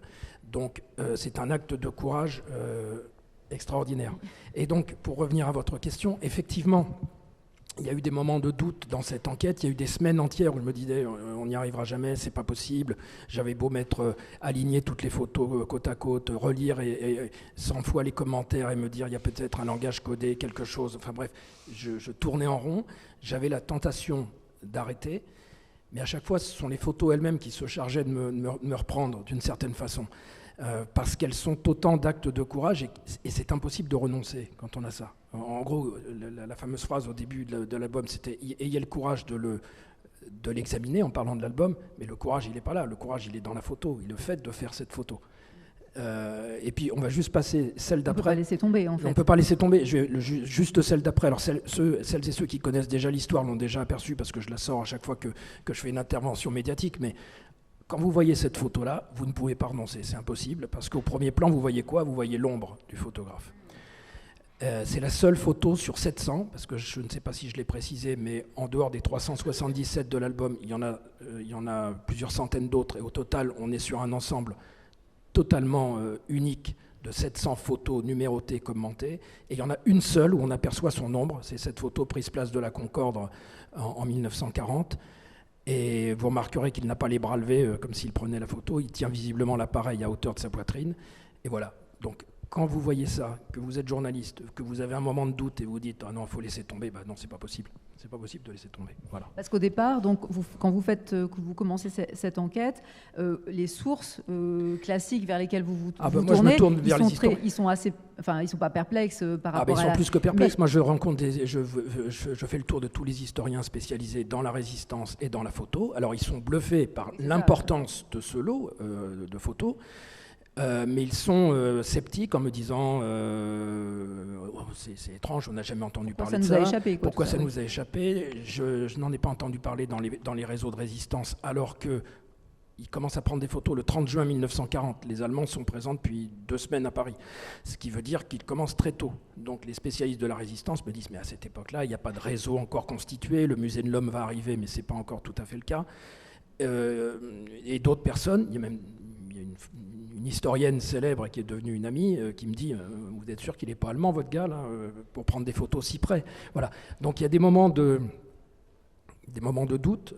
Speaker 3: Donc c'est un acte de courage extraordinaire. Et donc, pour revenir à votre question, effectivement, il y a eu des moments de doute dans cette enquête. Il y a eu des semaines entières où je me disais on n'y arrivera jamais, c'est pas possible. J'avais beau aligner toutes les photos côte à côte, relire et 100 fois les commentaires et me dire il y a peut-être un langage codé, quelque chose. Enfin bref, je tournais en rond. J'avais la tentation d'arrêter, mais à chaque fois, ce sont les photos elles-mêmes qui se chargeaient de me reprendre d'une certaine façon. Parce qu'elles sont autant d'actes de courage et c'est impossible de renoncer quand on a ça. En gros, la fameuse phrase au début de l'album, c'était « Ayez le courage de l'examiner » en parlant de l'album, mais le courage, il n'est pas là. Le courage, il est dans la photo, il est le fait de faire cette photo. Et puis, on va juste passer celle d'après.
Speaker 1: On ne peut pas laisser tomber, en fait.
Speaker 3: On ne peut pas laisser tomber. Juste celle d'après. Alors, celles et ceux qui connaissent déjà l'histoire l'ont déjà aperçue parce que je la sors à chaque fois que je fais une intervention médiatique, mais quand vous voyez cette photo-là, vous ne pouvez pas renoncer, c'est impossible, parce qu'au premier plan, vous voyez quoi ? Vous voyez l'ombre du photographe. C'est la seule photo sur 700, parce que je ne sais pas si je l'ai précisé, mais en dehors des 377 de l'album, il y en a plusieurs centaines d'autres, et au total, on est sur un ensemble totalement unique de 700 photos numérotées, commentées, et il y en a une seule où on aperçoit son ombre, c'est cette photo prise place de la Concorde en 1940. Et vous remarquerez qu'il n'a pas les bras levés comme s'il prenait la photo. Il tient visiblement l'appareil à hauteur de sa poitrine. Et voilà. Donc, quand vous voyez ça, que vous êtes journaliste, que vous avez un moment de doute et vous dites « Ah non, il faut laisser tomber », non, c'est pas possible. C'est pas possible de laisser tomber. Voilà.
Speaker 1: Parce qu'au départ, donc, quand vous commencez cette enquête, les sources classiques vers lesquelles vous tournez,
Speaker 3: moi, je me tourne vers les historiens.
Speaker 1: Ils sont pas perplexes par rapport
Speaker 3: ils sont plus que perplexes.
Speaker 1: Mais...
Speaker 3: Moi, je rencontre je fais le tour de tous les historiens spécialisés dans la résistance et dans la photo. Alors, ils sont bluffés par l'importance de ce lot de photos. Mais ils sont sceptiques en me disant c'est étrange, on n'a jamais entendu parler de ça. Pourquoi ça nous a échappé ? Je n'en ai pas entendu parler dans les réseaux de résistance, alors qu'ils commencent à prendre des photos le 30 juin 1940. Les Allemands sont présents depuis 2 semaines à Paris, ce qui veut dire qu'ils commencent très tôt. Donc les spécialistes de la résistance me disent mais à cette époque-là, il n'y a pas de réseau encore constitué, le musée de l'homme va arriver, mais ce n'est pas encore tout à fait le cas. Et d'autres personnes, il y a une historienne célèbre qui est devenue une amie qui me dit vous êtes sûr qu'il n'est pas allemand votre gars là, pour prendre des photos si près. Voilà. Donc il y a des moments de doute,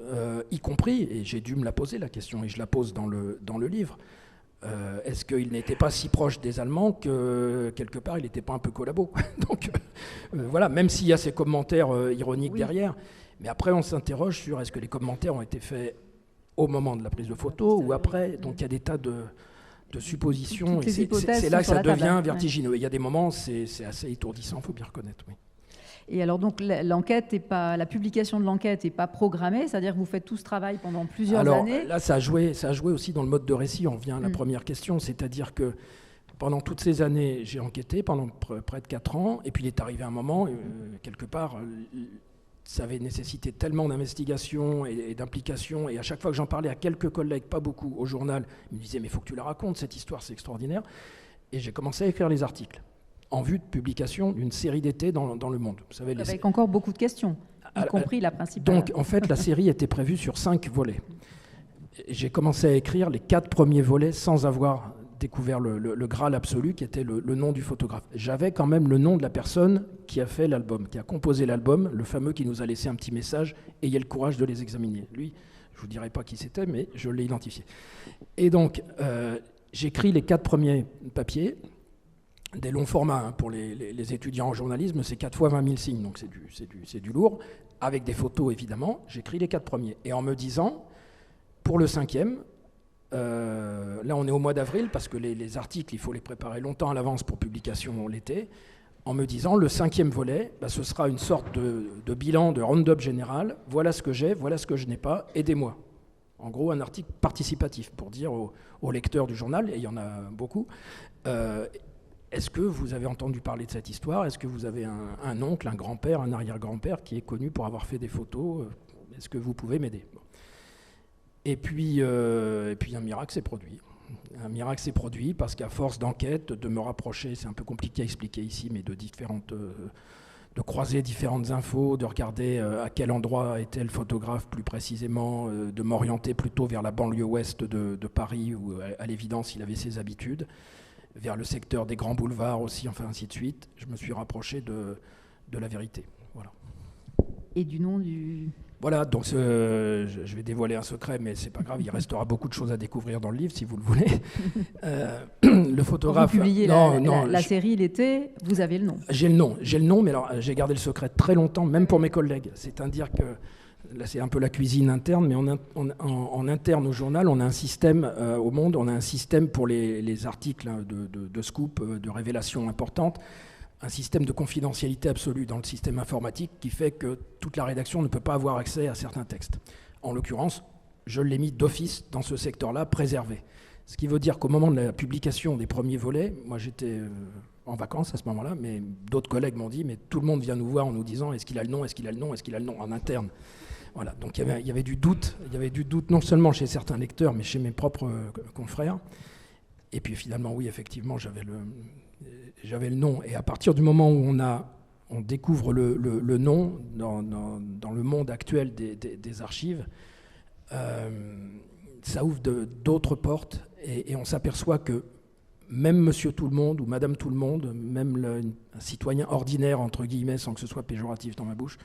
Speaker 3: y compris, et j'ai dû me la poser la question, et je la pose dans le livre, est-ce qu'il n'était pas si proche des Allemands que quelque part il n'était pas un peu collabo. Donc voilà, même s'il y a ces commentaires ironiques derrière, mais après on s'interroge sur est-ce que les commentaires ont été faits au moment de la prise de photo ou après. Donc il y a des tas de suppositions, et c'est là que ça devient vertigineux. Il y a des moments, c'est assez étourdissant, il faut bien reconnaître. Oui.
Speaker 1: Et alors donc la publication de l'enquête n'est pas programmée, c'est-à-dire que vous faites tout ce travail pendant plusieurs années.
Speaker 3: Là, ça a joué aussi dans le mode de récit. On revient à la première question, c'est-à-dire que pendant toutes ces années, j'ai enquêté pendant près de 4 ans, et puis il est arrivé un moment, quelque part, ça avait nécessité tellement d'investigation et d'implication, et à chaque fois que j'en parlais à quelques collègues, pas beaucoup, au journal, ils me disaient « mais il faut que tu la racontes, cette histoire, c'est extraordinaire ». Et j'ai commencé à écrire les articles, en vue de publication d'une série d'été dans Le Monde. Vous savez,
Speaker 1: avec encore beaucoup de questions, y compris la principale.
Speaker 3: Donc, en fait, la série était prévue sur 5 volets. J'ai commencé à écrire les 4 premiers volets sans avoir découvert le Graal absolu, qui était le nom du photographe. J'avais quand même le nom de la personne qui a fait l'album, qui a composé l'album, le fameux qui nous a laissé un petit message, « Ayez le courage de les examiner ». Lui, je ne vous dirai pas qui c'était, mais je l'ai identifié. Et donc, j'écris les 4 premiers papiers, des longs formats pour les étudiants en journalisme, c'est 4 fois 20 000 signes, donc c'est du lourd, avec des photos évidemment. J'écris les 4 premiers, et en me disant, pour le 5e, là on est au mois d'avril, parce que les articles, il faut les préparer longtemps à l'avance pour publication l'été, en me disant, le 5e volet, ce sera une sorte de bilan, de round-up général, voilà ce que j'ai, voilà ce que je n'ai pas, aidez-moi. En gros, un article participatif, pour dire aux lecteurs du journal, et il y en a beaucoup, est-ce que vous avez entendu parler de cette histoire ? Est-ce que vous avez un oncle, un grand-père, un arrière-grand-père qui est connu pour avoir fait des photos ? Est-ce que vous pouvez m'aider ? Et puis un miracle s'est produit. Un miracle s'est produit parce qu'à force d'enquête, de me rapprocher, c'est un peu compliqué à expliquer ici, mais de croiser différentes infos, de regarder à quel endroit était le photographe plus précisément, de m'orienter plutôt vers la banlieue ouest de Paris, où à l'évidence il avait ses habitudes, vers le secteur des grands boulevards aussi, enfin ainsi de suite. Je me suis rapproché de la vérité. Voilà.
Speaker 1: Et du nom du...
Speaker 3: Voilà, donc je vais dévoiler un secret, mais c'est pas grave, il restera beaucoup de choses à découvrir dans le livre, si vous le voulez. Le photographe...
Speaker 1: Quand vous publiez la série l'été, vous avez le nom.
Speaker 3: J'ai le nom, mais alors j'ai gardé le secret très longtemps, même pour mes collègues. C'est-à-dire que, là c'est un peu la cuisine interne, mais en interne au journal, on a un système, au Monde, on a un système pour les articles de scoop, de révélations importantes, un système de confidentialité absolue dans le système informatique qui fait que toute la rédaction ne peut pas avoir accès à certains textes. En l'occurrence, je l'ai mis d'office dans ce secteur-là, préservé. Ce qui veut dire qu'au moment de la publication des premiers volets, moi j'étais en vacances à ce moment-là, mais d'autres collègues m'ont dit, mais tout le monde vient nous voir en nous disant, est-ce qu'il a le nom, est-ce qu'il a le nom, est-ce qu'il a le nom en interne. Voilà, donc il y avait du doute non seulement chez certains lecteurs, mais chez mes propres confrères. Et puis finalement, oui, effectivement, j'avais le nom. Et à partir du moment où on découvre le nom dans le monde actuel des archives, ça ouvre d'autres portes, et on s'aperçoit que même Monsieur Tout-le-Monde ou Madame Tout-le-Monde, même un citoyen ordinaire, entre guillemets, sans que ce soit péjoratif dans ma bouche,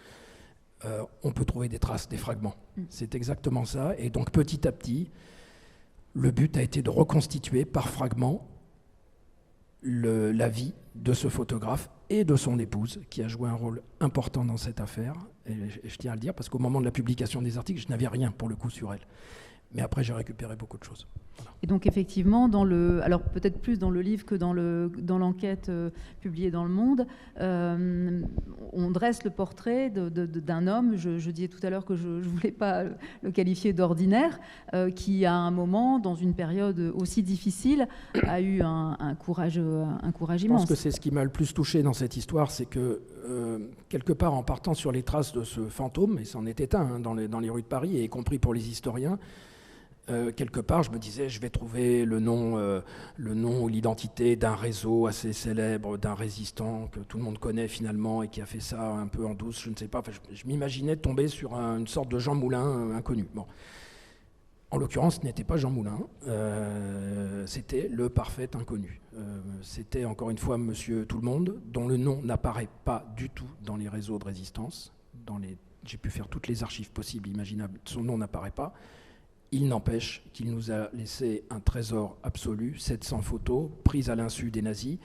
Speaker 3: on peut trouver des traces, des fragments. C'est exactement ça. Et donc petit à petit, le but a été de reconstituer par fragments la vie de ce photographe et de son épouse, qui a joué un rôle important dans cette affaire. Et je tiens à le dire, parce qu'au moment de la publication des articles, je n'avais rien pour le coup sur elle. Mais après, j'ai récupéré beaucoup de choses. Voilà.
Speaker 1: Et donc, effectivement, alors peut-être plus dans le livre que dans l'enquête publiée dans Le Monde, on dresse le portrait d'un homme, je disais tout à l'heure que je ne voulais pas le qualifier d'ordinaire, qui, à un moment, dans une période aussi difficile, a eu un courage immense.
Speaker 3: Je pense que c'est ce qui m'a le plus touché dans cette histoire, c'est que, quelque part, en partant sur les traces de ce fantôme, et c'en était un dans les rues de Paris, et y compris pour les historiens, quelque part, je me disais, je vais trouver le nom ou l'identité d'un réseau assez célèbre, d'un résistant que tout le monde connaît finalement et qui a fait ça un peu en douce, je ne sais pas. Enfin, je m'imaginais tomber sur une sorte de Jean Moulin inconnu. Bon. En l'occurrence, ce n'était pas Jean Moulin, c'était le parfait inconnu. C'était encore une fois Monsieur Tout-le-Monde, dont le nom n'apparaît pas du tout dans les réseaux de résistance. J'ai pu faire toutes les archives possibles, imaginables, son nom n'apparaît pas. Il n'empêche qu'il nous a laissé un trésor absolu, 700 photos prises à l'insu des nazis.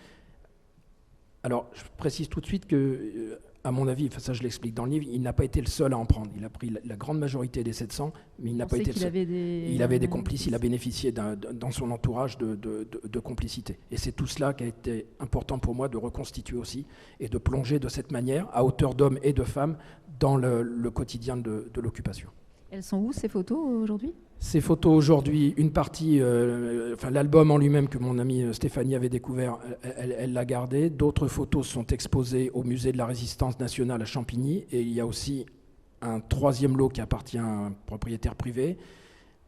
Speaker 3: Alors, je précise tout de suite que, à mon avis, ça je l'explique dans le livre, il n'a pas été le seul à en prendre. Il a pris la grande majorité des 700, mais il n'a pas été le seul. Il avait des complices, il a bénéficié dans son entourage de complicité. Et c'est tout cela qui a été important pour moi de reconstituer aussi et de plonger de cette manière, à hauteur d'hommes et de femmes, dans le quotidien de l'occupation.
Speaker 1: Elles sont où, ces photos, aujourd'hui ?
Speaker 3: Ces photos aujourd'hui, une partie, l'album en lui-même que mon amie Stéphanie avait découvert, elle l'a gardé. D'autres photos sont exposées au musée de la Résistance nationale à Champigny. Et il y a aussi un troisième lot qui appartient à un propriétaire privé.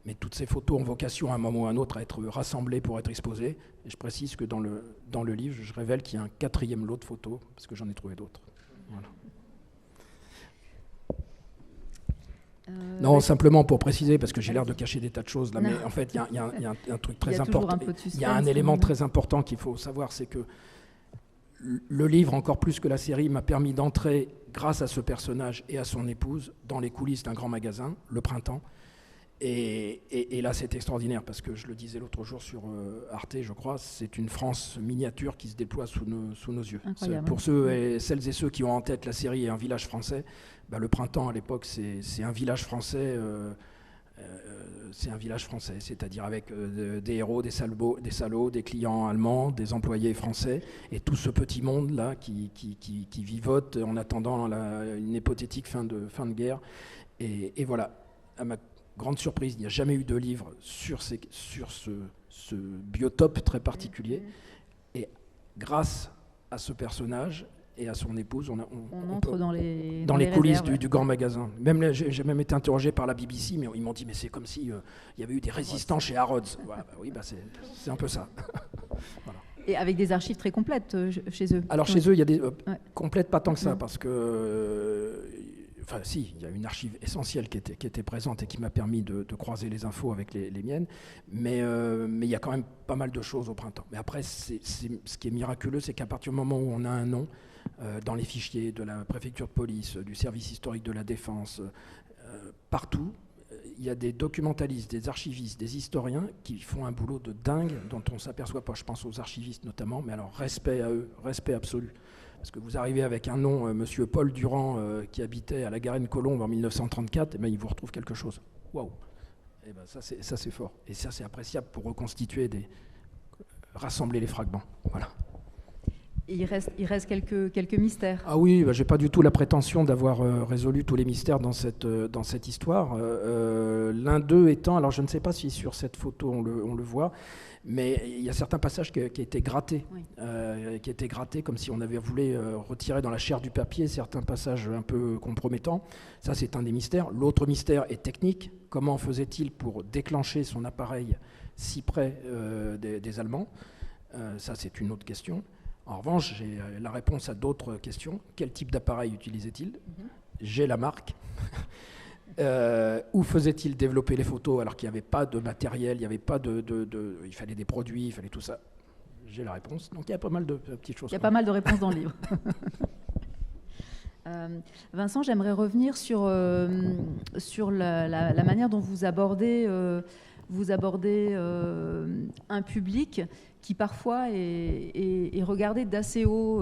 Speaker 3: Mais toutes ces photos ont vocation à un moment ou à un autre à être rassemblées pour être exposées. Et je précise que dans le livre, je révèle qu'il y a un quatrième lot de photos, parce que j'en ai trouvé d'autres. Voilà. Non, simplement pour préciser, parce que j'ai l'air de cacher des tas de choses là, mais en fait, il y a un truc très important. Il y a un élément très important qu'il faut savoir, c'est que le livre, encore plus que la série, m'a permis d'entrer, grâce à ce personnage et à son épouse, dans les coulisses d'un grand magasin, Le Printemps. Et là, c'est extraordinaire, parce que je le disais l'autre jour sur Arte, je crois, c'est une France miniature qui se déploie sous nos yeux. Pour celles et ceux qui ont en tête la série Un village français, Le Printemps, à l'époque, c'est un village français, c'est-à-dire avec des héros, des salauds, des clients allemands, des employés français, et tout ce petit monde-là qui vivote en attendant une hypothétique fin de guerre. Et voilà, à ma grande surprise, il n'y a jamais eu de livre sur ce biotope très particulier. Et grâce à ce personnage et à son épouse, on
Speaker 1: entre dans les
Speaker 3: coulisses du grand magasin. J'ai même été interrogé par la BBC, mais ils m'ont dit, mais c'est comme s'il y avait eu des résistants chez Harrods. Voilà, oui, c'est un peu ça. Voilà.
Speaker 1: Et avec des archives très complètes chez eux.
Speaker 3: Alors chez eux, il y a des complètes, pas tant que ça, parce que... Enfin, si, il y a une archive essentielle qui était présente et qui m'a permis de croiser les infos avec les miennes, mais il y a quand même pas mal de choses au Printemps. Mais après, ce qui est miraculeux, c'est qu'à partir du moment où on a un nom dans les fichiers de la préfecture de police, du service historique de la Défense, partout, il y a des documentalistes, des archivistes, des historiens qui font un boulot de dingue dont on ne s'aperçoit pas. Je pense aux archivistes notamment, mais alors respect à eux, respect absolu. Parce que vous arrivez avec un nom, monsieur Paul Durand, qui habitait à la Garenne-Colombe en 1934, et bien il vous retrouve quelque chose. Waouh! Et ben ça c'est fort. Et ça c'est appréciable pour reconstituer, rassembler les fragments. Voilà.
Speaker 1: Et il reste quelques mystères.
Speaker 3: Ah oui, j'ai pas du tout la prétention d'avoir résolu tous les mystères dans cette histoire. L'un d'eux étant, alors je ne sais pas si sur cette photo on le voit, mais il y a certains passages qui étaient grattés, comme si on avait voulu retirer dans la chair du papier certains passages un peu compromettants. Ça, c'est un des mystères. L'autre mystère est technique. Comment faisait-il pour déclencher son appareil si près des Allemands ? Ça, c'est une autre question. En revanche, j'ai la réponse à d'autres questions. Quel type d'appareil utilisait-il ? J'ai la marque. Où faisait-il développer les photos alors qu'il n'y avait pas de matériel, il n'y avait pas il fallait des produits, il fallait tout ça. J'ai la réponse. Donc il y a pas mal de petites choses.
Speaker 1: Il y a pas mal de réponses dans le livre. Vincent, j'aimerais revenir sur la manière dont vous abordez un public qui parfois est et regarder d'assez haut,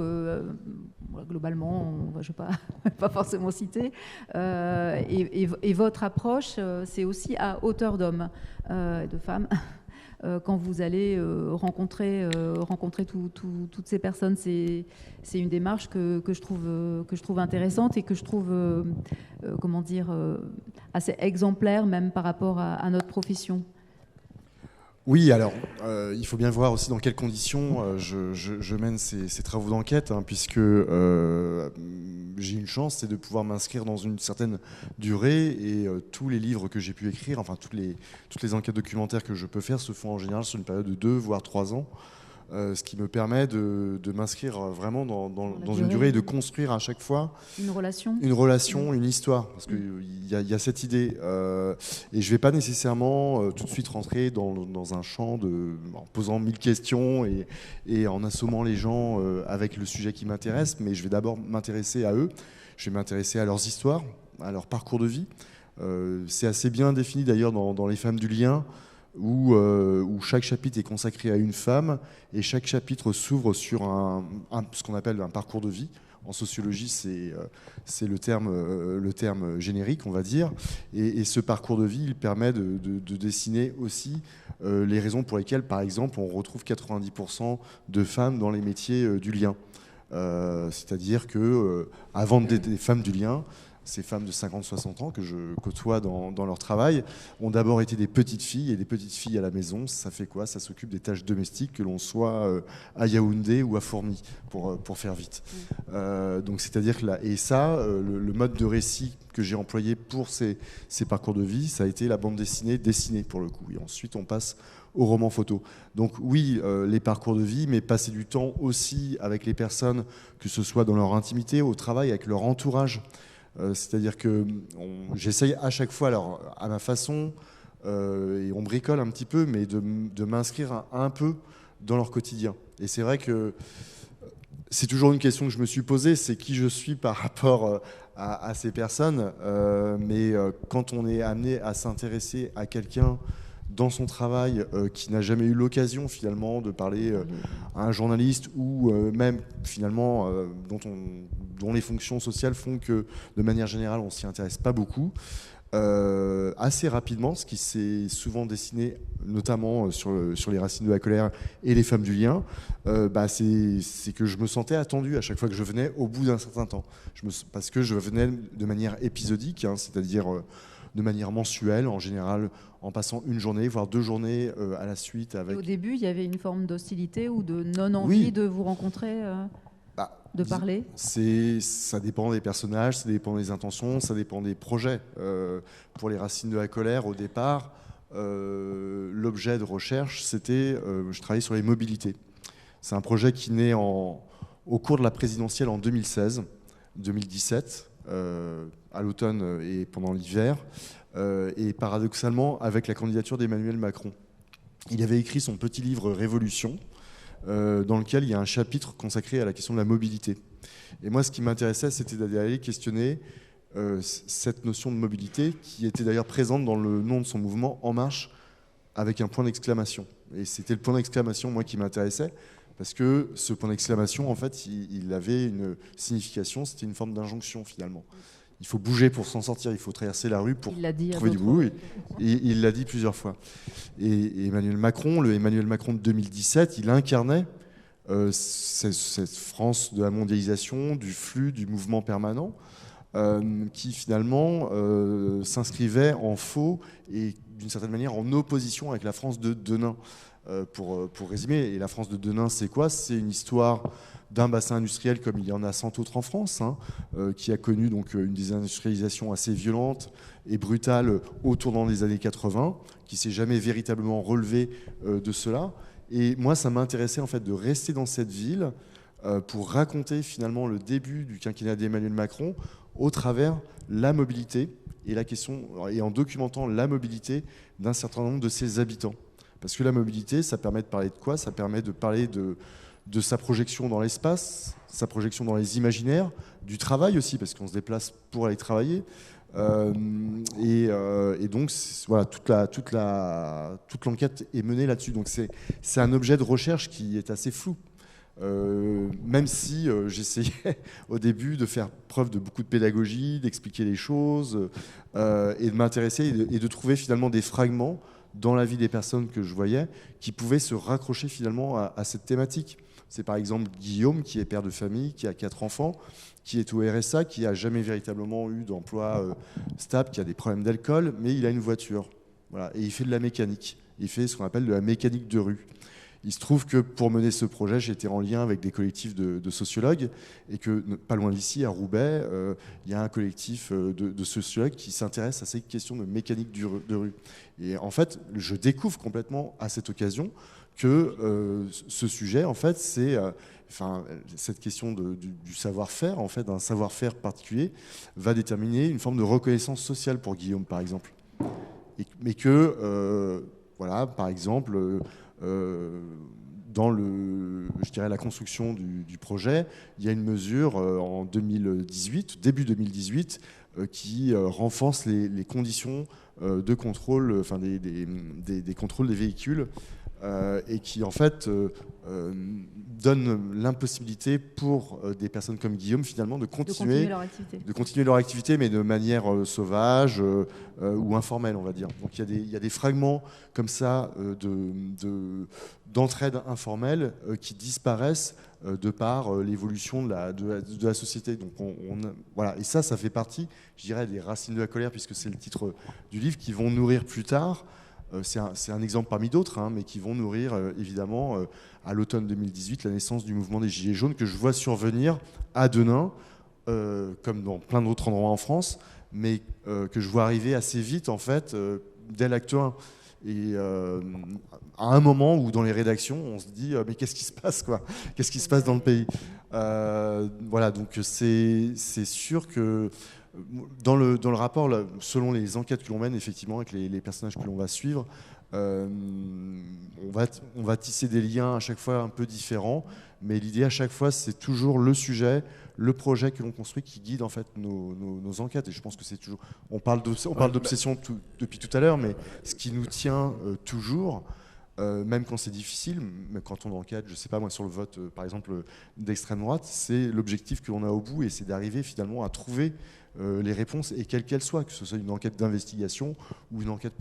Speaker 1: globalement, je ne vais pas forcément citer, et votre approche, c'est aussi à hauteur d'hommes et de femmes. Quand vous allez rencontrer toutes ces personnes, c'est une démarche que je trouve intéressante et que je trouve assez exemplaire même par rapport à notre profession.
Speaker 2: Oui, alors il faut bien voir aussi dans quelles conditions je mène ces travaux d'enquête, hein, puisque j'ai une chance, c'est de pouvoir m'inscrire dans une certaine durée, et tous les livres que j'ai pu écrire, enfin toutes les enquêtes documentaires que je peux faire se font en général sur une période de 2 voire 3 ans. Ce qui me permet de m'inscrire vraiment dans une durée et de construire à chaque fois
Speaker 1: une relation,
Speaker 2: une histoire, parce qu'il y a cette idée. Et je ne vais pas nécessairement tout de suite rentrer dans un champ en posant 1000 questions et en assommant les gens avec le sujet qui m'intéresse, mais je vais d'abord m'intéresser à eux, je vais m'intéresser à leurs histoires, à leur parcours de vie. C'est assez bien défini d'ailleurs dans Les Femmes du Lien, où chaque chapitre est consacré à une femme et chaque chapitre s'ouvre sur ce qu'on appelle un parcours de vie. En sociologie, c'est le terme générique, on va dire. Et ce parcours de vie, il permet de dessiner aussi les raisons pour lesquelles, par exemple, on retrouve 90% de femmes dans les métiers du lien. C'est-à-dire que avant d'être des femmes du lien, ces femmes de 50-60 ans que je côtoie dans leur travail ont d'abord été des petites filles, et des petites filles à la maison, ça fait quoi? Ça s'occupe des tâches domestiques, que l'on soit à Yaoundé ou à Fourmi, pour faire vite. Donc c'est-à-dire que là, et ça, le mode de récit que j'ai employé pour ces parcours de vie, ça a été la bande dessinée pour le coup. Et ensuite, on passe au roman photo. Donc oui, les parcours de vie, mais passer du temps aussi avec les personnes, que ce soit dans leur intimité, au travail, avec leur entourage. C'est-à-dire que j'essaye à chaque fois, alors à ma façon, et on bricole un petit peu, mais de m'inscrire un peu dans leur quotidien. Et c'est vrai que c'est toujours une question que je me suis posée, c'est qui je suis par rapport à ces personnes. Mais quand on est amené à s'intéresser à quelqu'un dans son travail, qui n'a jamais eu l'occasion finalement de parler à un journaliste, ou même finalement dont les fonctions sociales font que de manière générale on s'y intéresse pas beaucoup, assez rapidement, ce qui s'est souvent dessiné notamment sur les Racines de la colère et Les Femmes du Lien, c'est que je me sentais attendu à chaque fois que je venais au bout d'un certain temps, parce que je venais de manière épisodique, hein, c'est-à-dire de manière mensuelle, en général en passant une journée, voire 2 journées à la suite. Et
Speaker 1: au début, il y avait une forme d'hostilité ou de non-envie de vous rencontrer, de parler?
Speaker 2: Ça dépend des personnages, ça dépend des intentions, ça dépend des projets. Pour les Racines de la colère, au départ, l'objet de recherche, c'était, je travaillais sur les mobilités. C'est un projet qui naît au cours de la présidentielle en 2016-2017, à l'automne et pendant l'hiver, et paradoxalement avec la candidature d'Emmanuel Macron. Il avait écrit son petit livre Révolution, dans lequel il y a un chapitre consacré à la question de la mobilité. Et moi, ce qui m'intéressait, c'était d'aller questionner cette notion de mobilité, qui était d'ailleurs présente dans le nom de son mouvement, En Marche, avec un point d'exclamation. Et c'était le point d'exclamation, moi, qui m'intéressait, parce que ce point d'exclamation, en fait, il avait une signification, c'était une forme d'injonction, finalement. Il faut bouger pour s'en sortir, il faut traverser la rue pour trouver du boulot. Et il l'a dit plusieurs fois. Et Emmanuel Macron, le Emmanuel Macron de 2017, il incarnait cette France de la mondialisation, du flux, du mouvement permanent, qui finalement s'inscrivait en faux et d'une certaine manière en opposition avec la France de Denain. Pour résumer, et la France de Denain, c'est quoi? C'est une histoire d'un bassin industriel comme il y en a 100 autres en France, hein, qui a connu donc une désindustrialisation assez violente et brutale au tournant des années 80, qui s'est jamais véritablement relevé de cela. Et moi, ça m'intéressait en fait de rester dans cette ville pour raconter finalement le début du quinquennat d'Emmanuel Macron au travers la mobilité et la question, et en documentant la mobilité d'un certain nombre de ses habitants. Parce que la mobilité, ça permet de parler de quoi? Ça permet de parler de sa projection dans l'espace, sa projection dans les imaginaires, du travail aussi, parce qu'on se déplace pour aller travailler. Et donc, voilà, toute l'enquête est menée là-dessus. Donc, c'est un objet de recherche qui est assez flou. Même si j'essayais au début de faire preuve de beaucoup de pédagogie, d'expliquer les choses et de m'intéresser et de trouver finalement des fragments dans la vie des personnes que je voyais qui pouvaient se raccrocher finalement à cette thématique. C'est par exemple Guillaume, qui est père de famille, qui a 4 enfants, qui est au RSA, qui n'a jamais véritablement eu d'emploi stable, qui a des problèmes d'alcool, mais il a une voiture. Voilà, et il fait de la mécanique. Il fait ce qu'on appelle de la mécanique de rue. Il se trouve que pour mener ce projet, j'ai été en lien avec des collectifs de sociologues et que, pas loin d'ici, à Roubaix, il y a un collectif de sociologues qui s'intéresse à ces questions de mécanique de rue. Et en fait, je découvre complètement à cette occasion que ce sujet, en fait, c'est cette question du savoir-faire, en fait, d'un savoir-faire particulier, va déterminer une forme de reconnaissance sociale pour Guillaume, par exemple. Mais que, voilà, par exemple, dans la construction du projet, il y a une mesure en 2018, début 2018, qui renforce les conditions de contrôle, des contrôles des véhicules, et qui en fait donne l'impossibilité pour des personnes comme Guillaume finalement de continuer leur activité, mais de manière sauvage ou informelle, on va dire. Donc il y a des fragments comme ça d'entraide informelle qui disparaissent de par l'évolution de la société. Donc voilà. Et ça fait partie, je dirais, des racines de la colère, puisque c'est le titre du livre, qui vont nourrir plus tard. C'est un exemple parmi d'autres, mais qui vont nourrir évidemment à l'automne 2018 la naissance du mouvement des Gilets jaunes que je vois survenir à Denain, comme dans plein d'autres endroits en France, mais que je vois arriver assez vite en fait dès l'acte 1. Et à un moment où dans les rédactions on se dit mais qu'est-ce qui se passe quoi ? Qu'est-ce qui se passe dans le pays ? Voilà, donc c'est sûr que dans le rapport, là, selon les enquêtes que l'on mène, effectivement, avec les personnages que l'on va suivre, on va tisser des liens à chaque fois un peu différents, mais l'idée à chaque fois, c'est toujours le sujet, le projet que l'on construit qui guide en fait nos enquêtes. Et je pense que c'est toujours. On parle d'obsession depuis tout à l'heure, mais ce qui nous tient toujours. Même quand c'est difficile, même quand on enquête, je ne sais pas moi, sur le vote, par exemple, d'extrême droite, c'est l'objectif que l'on a au bout et c'est d'arriver finalement à trouver les réponses, et quelles qu'elles soient, que ce soit une enquête d'investigation ou une enquête,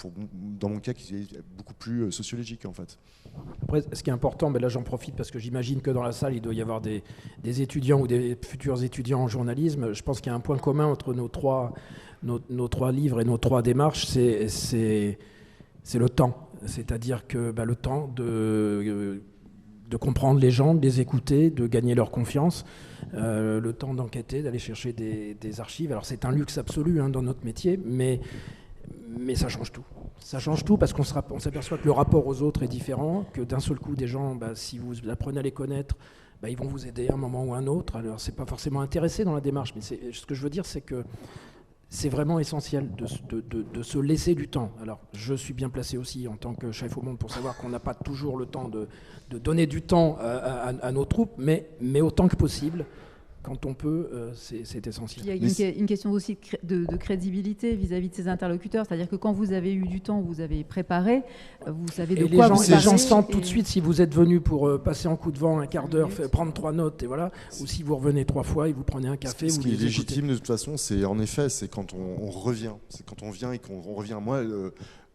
Speaker 2: dans mon cas, qui est beaucoup plus sociologique en fait.
Speaker 3: Après, ce qui est important, là j'en profite parce que j'imagine que dans la salle, il doit y avoir des étudiants ou des futurs étudiants en journalisme. Je pense qu'il y a un point commun entre nos trois livres et nos 3 démarches, c'est le temps. C'est-à-dire que le temps de comprendre les gens, de les écouter, de gagner leur confiance, le temps d'enquêter, d'aller chercher des archives. Alors c'est un luxe absolu dans notre métier, mais ça change tout. Ça change tout parce qu'on s'aperçoit que le rapport aux autres est différent, que d'un seul coup des gens, si vous apprenez à les connaître, ils vont vous aider à un moment ou à un autre. Alors c'est pas forcément intéressé dans la démarche, mais ce que je veux dire, c'est que c'est vraiment essentiel de se laisser du temps. Alors, je suis bien placé aussi en tant que chef au monde pour savoir qu'on n'a pas toujours le temps de donner du temps à nos troupes, mais autant que possible, quand on peut, c'est essentiel.
Speaker 1: Il y a une question aussi de crédibilité vis-à-vis de ses interlocuteurs, c'est-à-dire que quand vous avez eu du temps, vous avez préparé, vous savez de quoi vous parlez.
Speaker 3: Les gens sentent tout de suite si vous êtes venu pour passer en coup de vent un quart d'heure, prendre 3 notes, et voilà, ou si vous revenez 3 fois et vous prenez un café.
Speaker 2: Ce qui est légitime de toute façon, c'est en effet, c'est quand on revient, c'est quand on vient et qu'on revient. Moi,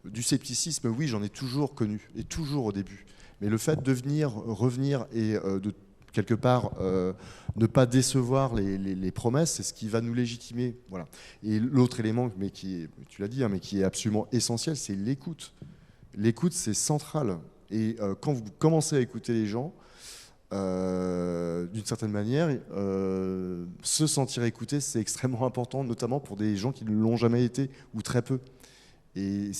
Speaker 2: du scepticisme, oui, j'en ai toujours connu, et toujours au début. Mais le fait de revenir et de quelque part, ne pas décevoir les promesses, c'est ce qui va nous légitimer. Voilà. Et l'autre élément, mais tu l'as dit, mais qui est absolument essentiel, c'est l'écoute. L'écoute, c'est central. Et quand vous commencez à écouter les gens, d'une certaine manière, se sentir écouté, c'est extrêmement important, notamment pour des gens qui ne l'ont jamais été, ou très peu. Et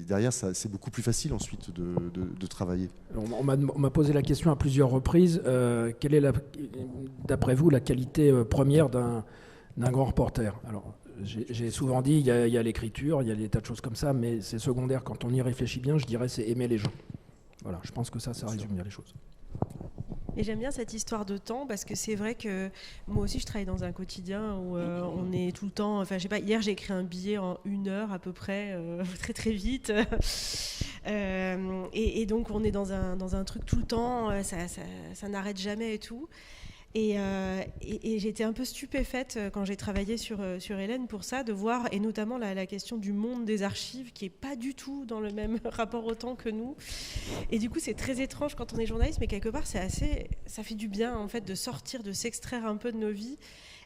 Speaker 2: derrière, c'est beaucoup plus facile ensuite de travailler.
Speaker 3: On m'a posé la question à plusieurs reprises. Quelle est, d'après vous, la qualité première d'un grand reporter ? Alors, j'ai souvent dit, il y a l'écriture, il y a des tas de choses comme ça, mais c'est secondaire. Quand on y réfléchit bien, je dirais c'est aimer les gens. Voilà, je pense que ça résume bien les choses.
Speaker 4: Et j'aime bien cette histoire de temps parce que c'est vrai que moi aussi je travaille dans un quotidien où on est tout le temps. Enfin, je sais pas. Hier j'ai écrit un billet en 1 heure à peu près, très très vite. Et donc on est dans un truc tout le temps. Ça n'arrête jamais et tout. Et j'étais un peu stupéfaite quand j'ai travaillé sur Hélène pour ça, de voir, et notamment la question du monde des archives, qui n'est pas du tout dans le même rapport au temps que nous. Et du coup, c'est très étrange quand on est journaliste, mais quelque part, ça fait du bien, en fait, de sortir, de s'extraire un peu de nos vies.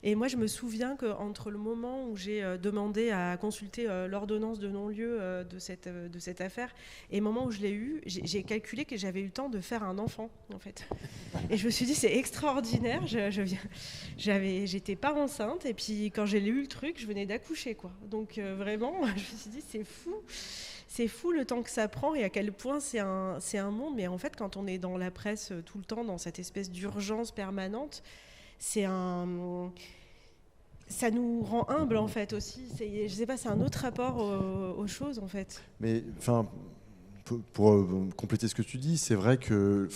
Speaker 4: Et moi, je me souviens qu'entre le moment où j'ai demandé à consulter l'ordonnance de non-lieu de cette affaire et le moment où je l'ai eu, j'ai calculé que j'avais eu le temps de faire un enfant, en fait. Et je me suis dit, c'est extraordinaire. J'étais pas enceinte, et puis quand j'ai lu le truc, je venais d'accoucher, quoi. Donc vraiment, je me suis dit, c'est fou. C'est fou le temps que ça prend et à quel point c'est un monde. Mais en fait, quand on est dans la presse tout le temps, dans cette espèce d'urgence permanente, ça nous rend humbles, en fait, aussi. Je sais pas, c'est un autre rapport aux choses, en fait.
Speaker 2: Mais enfin, pour compléter ce que tu dis, c'est vrai que,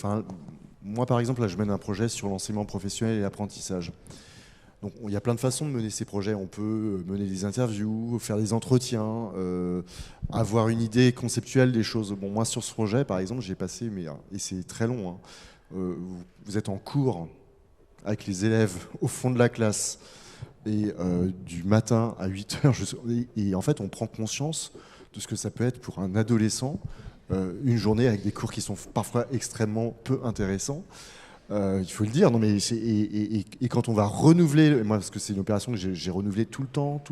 Speaker 2: moi par exemple, là, je mène un projet sur l'enseignement professionnel et l'apprentissage. Donc il y a plein de façons de mener ces projets. On peut mener des interviews, faire des entretiens, avoir une idée conceptuelle des choses. Bon, moi sur ce projet, par exemple, j'ai passé, et c'est très long, hein, vous êtes en cours avec les élèves au fond de la classe, et du matin à 8h, et en fait on prend conscience de ce que ça peut être pour un adolescent, une journée avec des cours qui sont parfois extrêmement peu intéressants. Il faut le dire, non mais et quand on va renouveler, moi parce que c'est une opération que j'ai renouvelée tout le temps,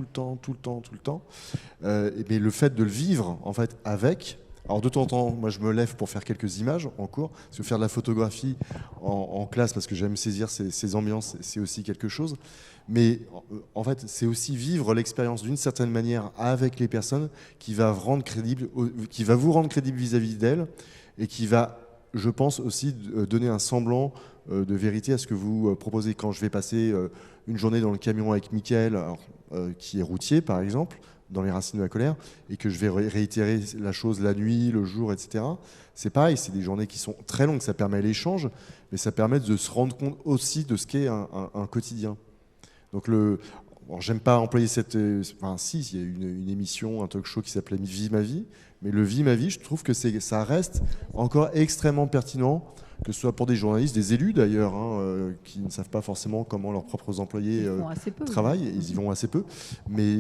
Speaker 2: mais le fait de le vivre en fait avec. Alors de temps en temps, moi je me lève pour faire quelques images en cours, parce que faire de la photographie en classe, parce que j'aime saisir ces ambiances, c'est aussi quelque chose. Mais en fait, c'est aussi vivre l'expérience d'une certaine manière avec les personnes qui va vous rendre crédible vis-à-vis d'elles, et qui va, je pense aussi, donner un semblant de vérité à ce que vous proposez. Quand je vais passer une journée dans le camion avec Mickaël, qui est routier par exemple, dans les Racines de la colère, et que je vais réitérer la chose la nuit, le jour, etc. C'est pareil, c'est des journées qui sont très longues, ça permet l'échange, mais ça permet de se rendre compte aussi de ce qu'est un quotidien. Donc j'aime pas employer cette... Enfin si, il y a une émission, un talk show qui s'appelait Vie ma vie, mais le Vie ma vie, je trouve que ça reste encore extrêmement pertinent, que ce soit pour des journalistes, des élus d'ailleurs, hein, qui ne savent pas forcément comment leurs propres employés travaillent, ils y vont assez peu. Mais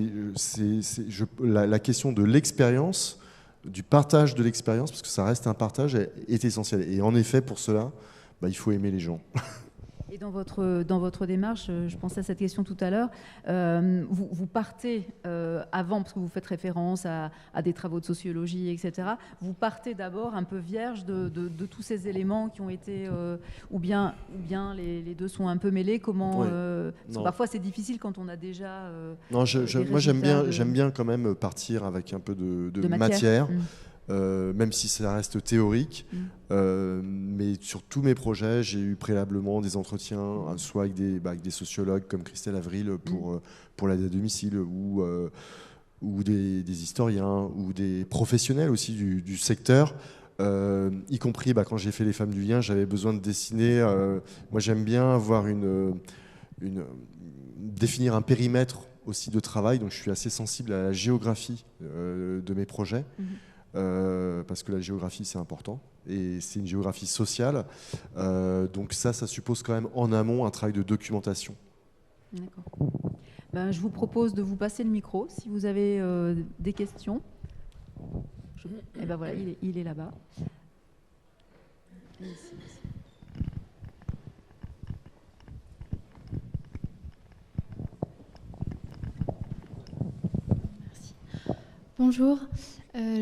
Speaker 2: la question de l'expérience, du partage de l'expérience, parce que ça reste un partage, est essentielle. Et en effet, pour cela, il faut aimer les gens.
Speaker 1: Et dans votre démarche, je pensais à cette question tout à l'heure, vous partez avant, parce que vous faites référence à des travaux de sociologie, etc., vous partez d'abord un peu vierge de tous ces éléments qui ont été, ou bien les deux sont un peu mêlés, comment... parfois c'est difficile quand on a déjà...
Speaker 2: non, moi j'aime bien quand même partir avec un peu de matière. Même si ça reste théorique, mais sur tous mes projets, j'ai eu préalablement des entretiens, soit avec des sociologues comme Christelle Avril pour l'aide à domicile, ou des historiens, ou des professionnels aussi du secteur, y compris quand j'ai fait Les Femmes du Lien, j'avais besoin de dessiner. Moi, j'aime bien avoir définir un périmètre aussi de travail, donc je suis assez sensible à la géographie de mes projets. Parce que la géographie c'est important et c'est une géographie sociale, donc ça suppose quand même en amont un travail de documentation.
Speaker 1: D'accord. Je vous propose de vous passer le micro si vous avez des questions. Et voilà, il est là-bas.
Speaker 5: Merci. Bonjour.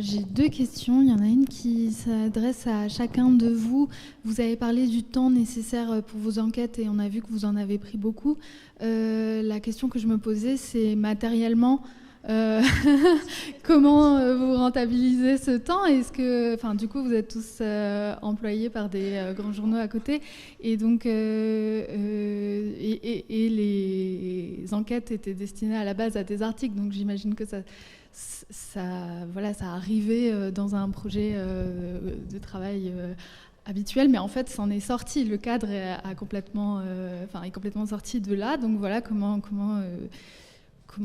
Speaker 5: J'ai 2 questions. Il y en a une qui s'adresse à chacun de vous. Vous avez parlé du temps nécessaire pour vos enquêtes et on a vu que vous en avez pris beaucoup. La question que je me posais, c'est matériellement, comment vous rentabilisez ce temps ? Est-ce que, du coup, vous êtes tous employés par des grands journaux à côté, et donc et les enquêtes étaient destinées à la base à des articles, donc j'imagine que ça arrivait dans un projet de travail habituel, mais en fait, c'en est sorti. Le cadre est complètement sorti de là. Donc voilà comment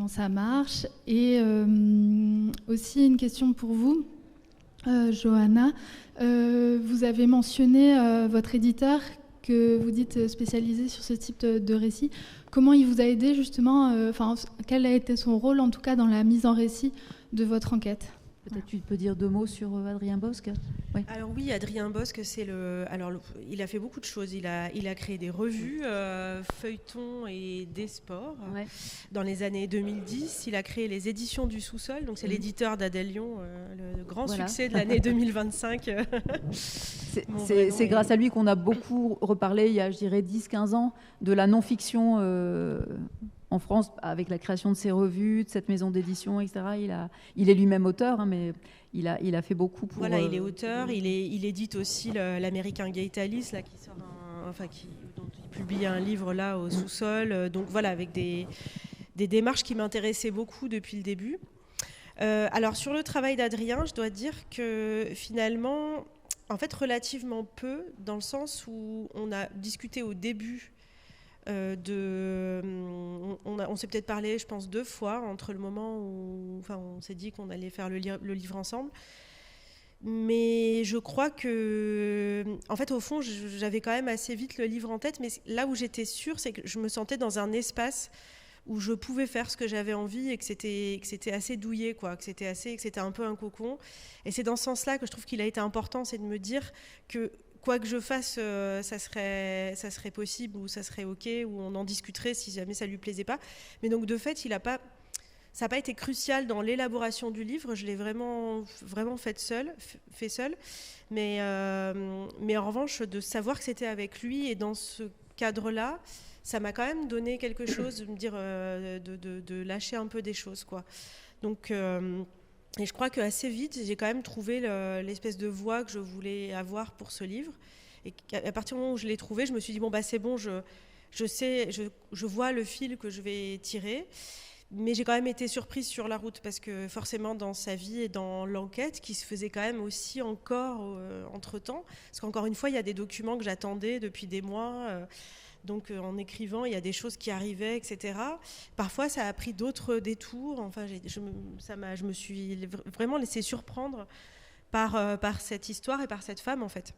Speaker 5: ça marche. Et aussi une question pour vous, Johanna. Vous avez mentionné votre éditeur que vous dites spécialisé sur ce type de récit. Comment il vous a aidé justement, quel a été son rôle en tout cas dans la mise en récit de votre enquête?
Speaker 1: Peut-être tu peux dire 2 mots sur Adrien Bosc.
Speaker 4: Oui. Alors oui, Adrien Bosc, il a fait beaucoup de choses. Il a créé des revues, feuilletons et des sports. Ouais. Dans les années 2010, il a créé les éditions du sous-sol. Donc c'est l'éditeur d'Adèle-Lyon, le grand succès de l'année 2025.
Speaker 1: C'est grâce à lui qu'on a beaucoup reparlé il y a, je dirais, 10-15 ans de la non-fiction en France, avec la création de ces revues, de cette maison d'édition, etc. Il est lui-même auteur, hein, mais il a fait beaucoup pour...
Speaker 4: Voilà, il est auteur, il édite aussi l'américain Gay Talis, là, dont il publie un livre là au sous-sol. Donc voilà, avec des démarches qui m'intéressaient beaucoup depuis le début. Alors sur le travail d'Adrien, je dois dire que finalement, en fait, relativement peu, dans le sens où on a discuté au début on s'est peut-être parlé, je pense, 2 fois entre le moment où on s'est dit qu'on allait faire le livre ensemble. Mais je crois que, en fait, au fond, j'avais quand même assez vite le livre en tête. Mais là où j'étais sûre, c'est que je me sentais dans un espace où je pouvais faire ce que j'avais envie et que c'était assez douillet, quoi, que c'était un peu un cocon. Et c'est dans ce sens-là que je trouve qu'il a été important, c'est de me dire que quoi que je fasse, ça serait possible ou ça serait OK, ou on en discuterait si jamais ça lui plaisait pas. Mais donc de fait, ça n'a pas été crucial dans l'élaboration du livre. Je l'ai vraiment fait seul. Mais en revanche, de savoir que c'était avec lui et dans ce cadre-là, ça m'a quand même donné quelque chose, de me dire, de lâcher un peu des choses, quoi. Donc et je crois qu'assez vite, j'ai quand même trouvé l'espèce de voix que je voulais avoir pour ce livre. Et à partir du moment où je l'ai trouvé, je me suis dit, c'est bon, je vois le fil que je vais tirer. Mais j'ai quand même été surprise sur la route, parce que forcément, dans sa vie et dans l'enquête, qui se faisait quand même aussi encore entre-temps, parce qu'encore une fois, il y a des documents que j'attendais depuis des mois. Donc en écrivant, il y a des choses qui arrivaient, etc. Parfois, ça a pris d'autres détours. Enfin, je me suis vraiment laissée surprendre par cette histoire et par cette femme, en fait.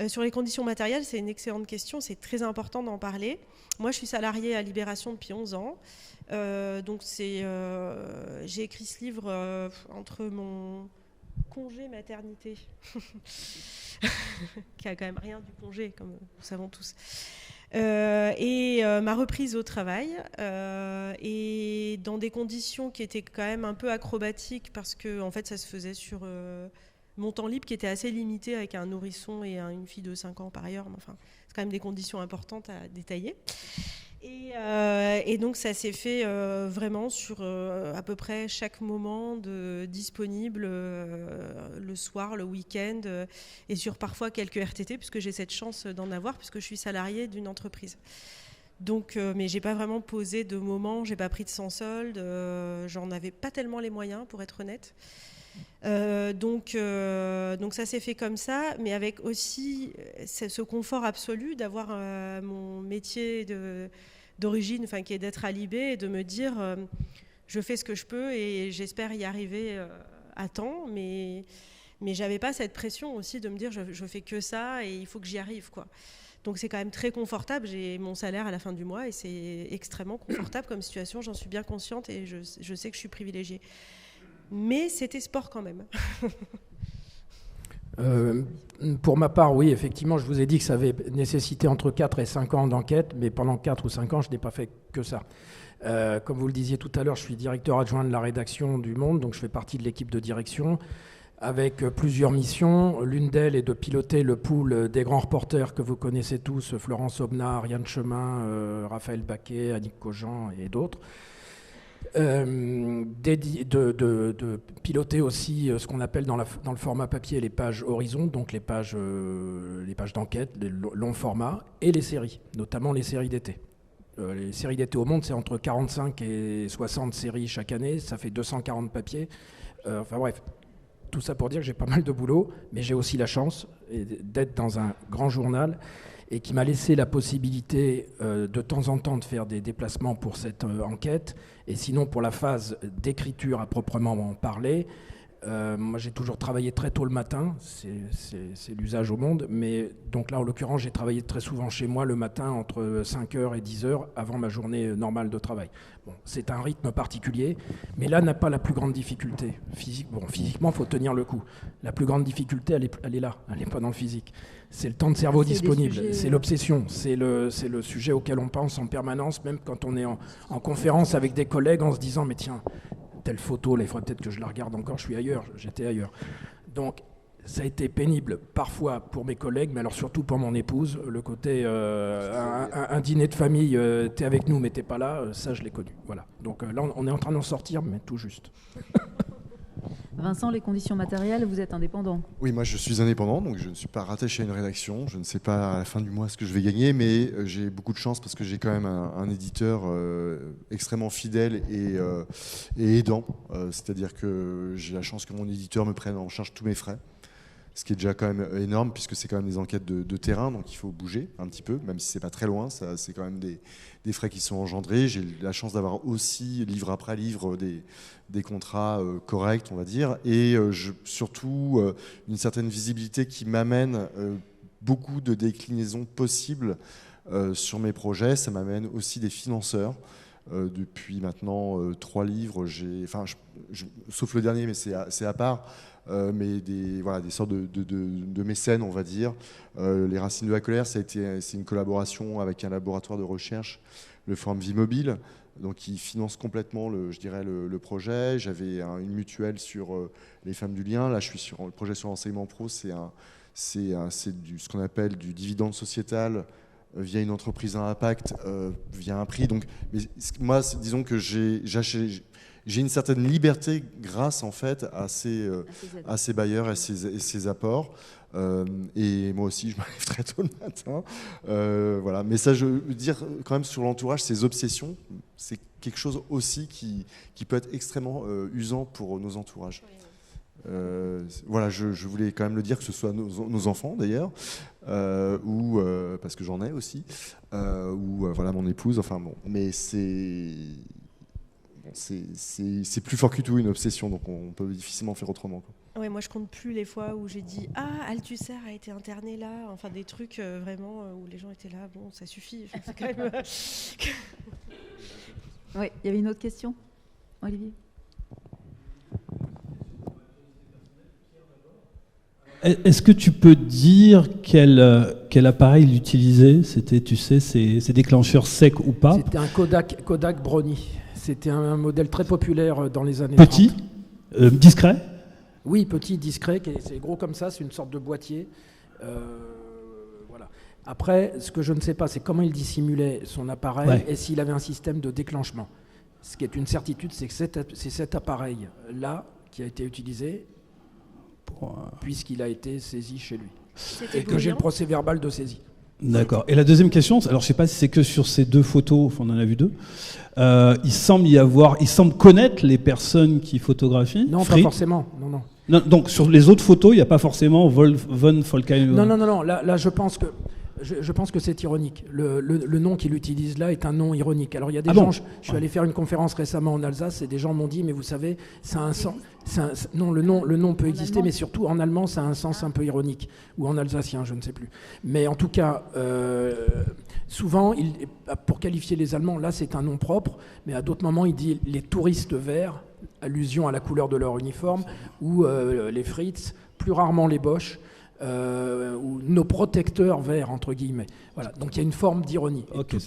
Speaker 4: Sur les conditions matérielles, c'est une excellente question. C'est très important d'en parler. Moi, je suis salariée à Libération depuis 11 ans. Donc j'ai écrit ce livre entre mon congé maternité, qui a quand même rien du congé, comme nous savons tous, et ma reprise au travail, et dans des conditions qui étaient quand même un peu acrobatiques, parce que en fait ça se faisait sur mon temps libre qui était assez limité, avec un nourrisson et une fille de 5 ans par ailleurs, mais enfin c'est quand même des conditions importantes à détailler. Et donc ça s'est fait vraiment sur à peu près chaque moment disponible, le soir, le week-end, et sur parfois quelques RTT, puisque j'ai cette chance d'en avoir, puisque je suis salariée d'une entreprise. Donc, mais j'ai pas vraiment posé de moment, j'ai pas pris de sans solde, j'en avais pas tellement les moyens, pour être honnête. Donc ça s'est fait comme ça, mais avec aussi ce confort absolu d'avoir mon métier d'origine, enfin, qui est d'être à Libé, et de me dire je fais ce que je peux et j'espère y arriver à temps, mais j'avais pas cette pression aussi de me dire je fais que ça et il faut que j'y arrive, quoi. Donc c'est quand même très confortable, j'ai mon salaire à la fin du mois et c'est extrêmement confortable comme situation, j'en suis bien consciente et je sais que je suis privilégiée. Mais c'était sport quand même.
Speaker 3: Pour ma part, oui, effectivement, je vous ai dit que ça avait nécessité entre 4 et 5 ans d'enquête, mais pendant 4 ou 5 ans, je n'ai pas fait que ça. Comme vous le disiez tout à l'heure, je suis directeur adjoint de la rédaction du Monde, donc je fais partie de l'équipe de direction, avec plusieurs missions. L'une d'elles est de piloter le pool des grands reporters que vous connaissez tous, Florence Aubenas, Ariane Chemin, Raphaël Baquet, Annick Cogent et d'autres. De piloter aussi ce qu'on appelle dans le format papier les pages horizon, donc les pages d'enquête, les longs formats, et les séries, notamment les séries d'été. Les séries d'été au Monde, c'est entre 45 et 60 séries chaque année, ça fait 240 papiers. Enfin bref, tout ça pour dire que j'ai pas mal de boulot, mais j'ai aussi la chance d'être dans un grand journal et qui m'a laissé la possibilité de temps en temps de faire des déplacements pour cette enquête. Et sinon, pour la phase d'écriture à proprement parler, moi j'ai toujours travaillé très tôt le matin, c'est l'usage au monde, mais donc là en l'occurrence j'ai travaillé très souvent chez moi le matin entre 5h et 10h avant ma journée normale de travail. Bon, c'est un rythme particulier, mais là n'a pas la plus grande difficulté. Physiquement il faut tenir le coup. La plus grande difficulté elle est là, elle n'est pas dans le physique. C'est le temps de cerveau disponible, c'est l'obsession, c'est le sujet auquel on pense en permanence, même quand on est en conférence avec des collègues en se disant mais tiens, telle photo, là, il faudrait peut-être que je la regarde encore, j'étais ailleurs. Donc, ça a été pénible, parfois pour mes collègues, mais alors surtout pour mon épouse. Le côté, un dîner de famille, t'es avec nous, mais t'es pas là, ça, je l'ai connu. Voilà. Donc là, on est en train d'en sortir, mais tout juste.
Speaker 1: Vincent, les conditions matérielles, vous êtes indépendant?
Speaker 2: Oui, moi je suis indépendant, donc je ne suis pas rattaché à une rédaction. Je ne sais pas à la fin du mois ce que je vais gagner, mais j'ai beaucoup de chance parce que j'ai quand même un éditeur extrêmement fidèle et aidant. C'est-à-dire que j'ai la chance que mon éditeur me prenne en charge tous mes frais, ce qui est déjà quand même énorme puisque c'est quand même des enquêtes de terrain, donc il faut bouger un petit peu, même si c'est pas très loin, c'est quand même des frais qui sont engendrés. J'ai la chance d'avoir aussi, livre après livre, des contrats corrects, on va dire, et surtout une certaine visibilité qui m'amène beaucoup de déclinaisons possibles sur mes projets. Ça m'amène aussi des financeurs. Depuis maintenant 3 livres, sauf le dernier, mais c'est à part, mais des sortes de mécènes, on va dire. Les Racines de la colère, c'est une collaboration avec un laboratoire de recherche, le Forum Vie Mobile, donc qui finance complètement le projet. J'avais une mutuelle sur les femmes du lien. Là, je suis sur le projet sur l'enseignement pro. C'est ce qu'on appelle du dividende sociétal via une entreprise à impact, via un prix. Donc, mais moi, disons que j'ai une certaine liberté grâce en fait à ces bailleurs et ces apports. Et moi aussi, je m'arrive très tôt le matin. Voilà. Mais ça, je veux dire quand même sur l'entourage, ces obsessions, c'est quelque chose aussi qui peut être extrêmement usant pour nos entourages. Voilà, je voulais quand même le dire, que ce soit nos enfants d'ailleurs, ou parce que j'en ai aussi, ou voilà mon épouse. Enfin bon, mais c'est plus fort que tout une obsession, donc on peut difficilement faire autrement, quoi.
Speaker 4: Ouais, moi je compte plus les fois où j'ai dit Althusser a été interné là, enfin des trucs vraiment où les gens étaient là. Bon, ça suffit. Enfin, c'est quand même.
Speaker 1: Oui, il y avait une autre question, Olivier.
Speaker 6: Est-ce que tu peux dire quel appareil il utilisait? C'était, tu sais, ces déclencheurs secs ou pas?
Speaker 3: C'était un Kodak Brownie. C'était un modèle très populaire dans les années
Speaker 6: Petit,
Speaker 3: 30.
Speaker 6: Discret?
Speaker 3: Oui, petit, discret, c'est gros comme ça, c'est une sorte de boîtier. Voilà. Après, ce que je ne sais pas, c'est comment il dissimulait son appareil et s'il avait un système de déclenchement. Ce qui est une certitude, c'est que c'est cet appareil-là qui a été utilisé puisqu'il a été saisi chez lui. Et que j'ai le procès-verbal de saisie.
Speaker 6: D'accord. Et la deuxième question, alors je ne sais pas si c'est que sur ces 2 photos, enfin, on en a vu 2, il semble connaître les personnes qui photographient.
Speaker 3: Non, pas forcément, non.
Speaker 6: Donc sur les autres photos, il n'y a pas forcément von Folkenhagen.
Speaker 3: Non. Là, je pense que c'est ironique. Le nom qu'il utilise là est un nom ironique. Alors il y a des gens. Je suis allé faire une conférence récemment en Alsace et des gens m'ont dit mais vous savez, ça a un sens. Non, le nom peut exister, mais surtout en allemand, ça a un sens un peu ironique ou en alsacien, je ne sais plus. Mais en tout cas, souvent, pour qualifier les Allemands, là c'est un nom propre, mais à d'autres moments il dit les touristes verts, allusion à la couleur de leur uniforme, ou les Fritz, plus rarement les Bosch. Ou nos protecteurs verts, entre guillemets. Voilà. Donc il y a une forme d'ironie. Okay,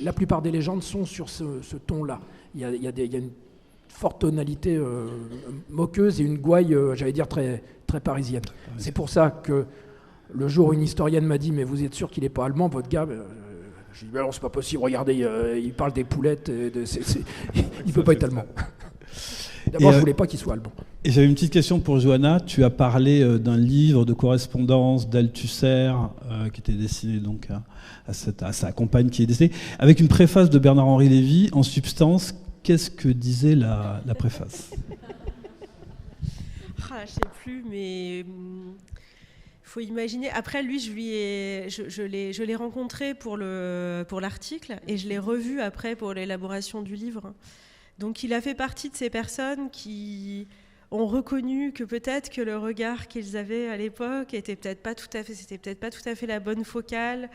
Speaker 3: la plupart des légendes sont sur ce ton-là. Il y a une forte tonalité moqueuse et une gouaille, j'allais dire, très, très parisienne. Ouais. C'est pour ça que le jour où une historienne m'a dit « Mais vous êtes sûr qu'il n'est pas allemand, votre gars ?» J'ai dit « Alors c'est pas possible, regardez, il parle des poulettes, il ne peut pas être allemand. » D'abord, je ne voulais pas qu'il soit allemand.
Speaker 6: Et j'avais une petite question pour Johanna. Tu as parlé d'un livre de correspondance d'Althusser qui était destiné donc à sa compagne qui est décédée, avec une préface de Bernard-Henri Lévy. En substance, qu'est-ce que disait la préface?
Speaker 4: je sais plus, mais faut imaginer. Après, lui, je l'ai rencontré pour l'article et je l'ai revu après pour l'élaboration du livre. Donc, il a fait partie de ces personnes qui ont reconnu que peut-être que le regard qu'ils avaient à l'époque c'était peut-être pas tout à fait la bonne focale.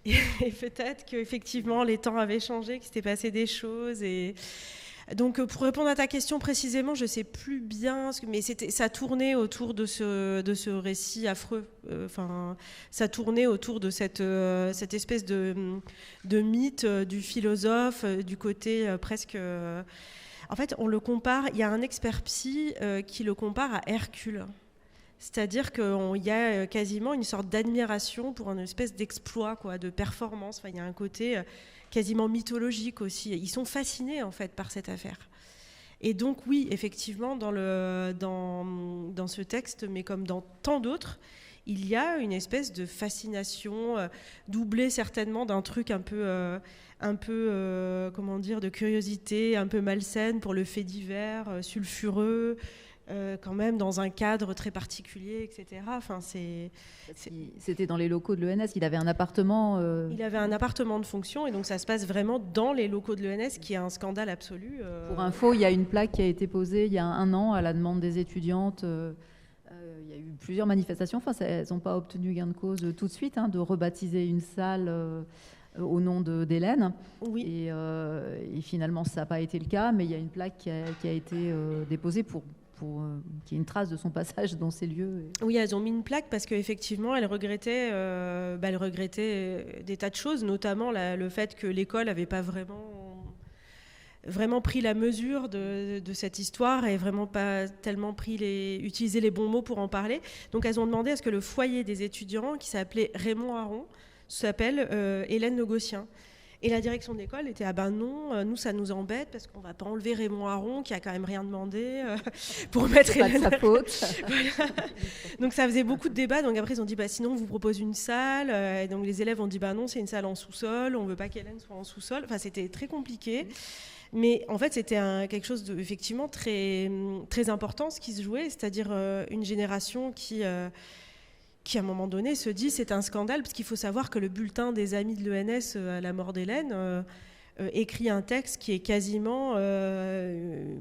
Speaker 4: Et peut-être qu'effectivement, les temps avaient changé, qu'il s'était passé des choses. Et donc, pour répondre à ta question précisément, je ne sais plus bien, mais ça tournait autour de ce récit affreux. Ça tournait autour de cette espèce de mythe du philosophe, du côté presque... En fait, on le compare, il y a un expert psy qui le compare à Hercule. C'est-à-dire qu'il y a quasiment une sorte d'admiration pour une espèce d'exploit, quoi, de performance. Enfin, il y a un côté quasiment mythologique aussi. Ils sont fascinés, en fait, par cette affaire. Et donc, oui, effectivement, dans ce texte, mais comme dans tant d'autres, il y a une espèce de fascination, doublée certainement d'un truc un peu comment dire, de curiosité, un peu malsaine pour le fait divers, sulfureux, quand même dans un cadre très particulier, etc. Enfin,
Speaker 1: C'était dans les locaux de l'ENS, il avait un appartement...
Speaker 4: Il avait un appartement de fonction, et donc ça se passe vraiment dans les locaux de l'ENS, qui est un scandale absolu.
Speaker 1: Pour info, il y a une plaque qui a été posée il y a 1 an à la demande des étudiantes. Il y a eu plusieurs manifestations, enfin, elles n'ont pas obtenu gain de cause tout de suite, de rebaptiser une salle... au nom d'Hélène.
Speaker 4: Oui.
Speaker 1: Et finalement, ça n'a pas été le cas, mais il y a une plaque qui a été déposée pour qu'il y ait une trace de son passage dans ces lieux.
Speaker 4: Oui, elles ont mis une plaque parce qu'effectivement, elles regrettaient des tas de choses, notamment le fait que l'école n'avait pas vraiment pris la mesure de cette histoire et vraiment pas tellement utilisé les bons mots pour en parler. Donc, elles ont demandé à ce que le foyer des étudiants, qui s'appelait Raymond Aron, s'appelle Hélène Le Gaussien. Et la direction de l'école était non, nous ça nous embête parce qu'on va pas enlever Raymond Aron qui a quand même rien demandé pour mettre Hélène.
Speaker 1: Pas de sa faute.
Speaker 4: Voilà. Donc ça faisait beaucoup de débats. Donc après ils ont dit sinon on vous propose une salle. Et donc les élèves ont dit non, c'est une salle en sous-sol, on veut pas qu'Hélène soit en sous-sol. Enfin c'était très compliqué. Mais en fait c'était quelque chose de effectivement très très important ce qui se jouait, c'est-à-dire une génération qui à un moment donné se dit c'est un scandale, parce qu'il faut savoir que le bulletin des amis de l'ENS à la mort d'Hélène écrit un texte qui est quasiment une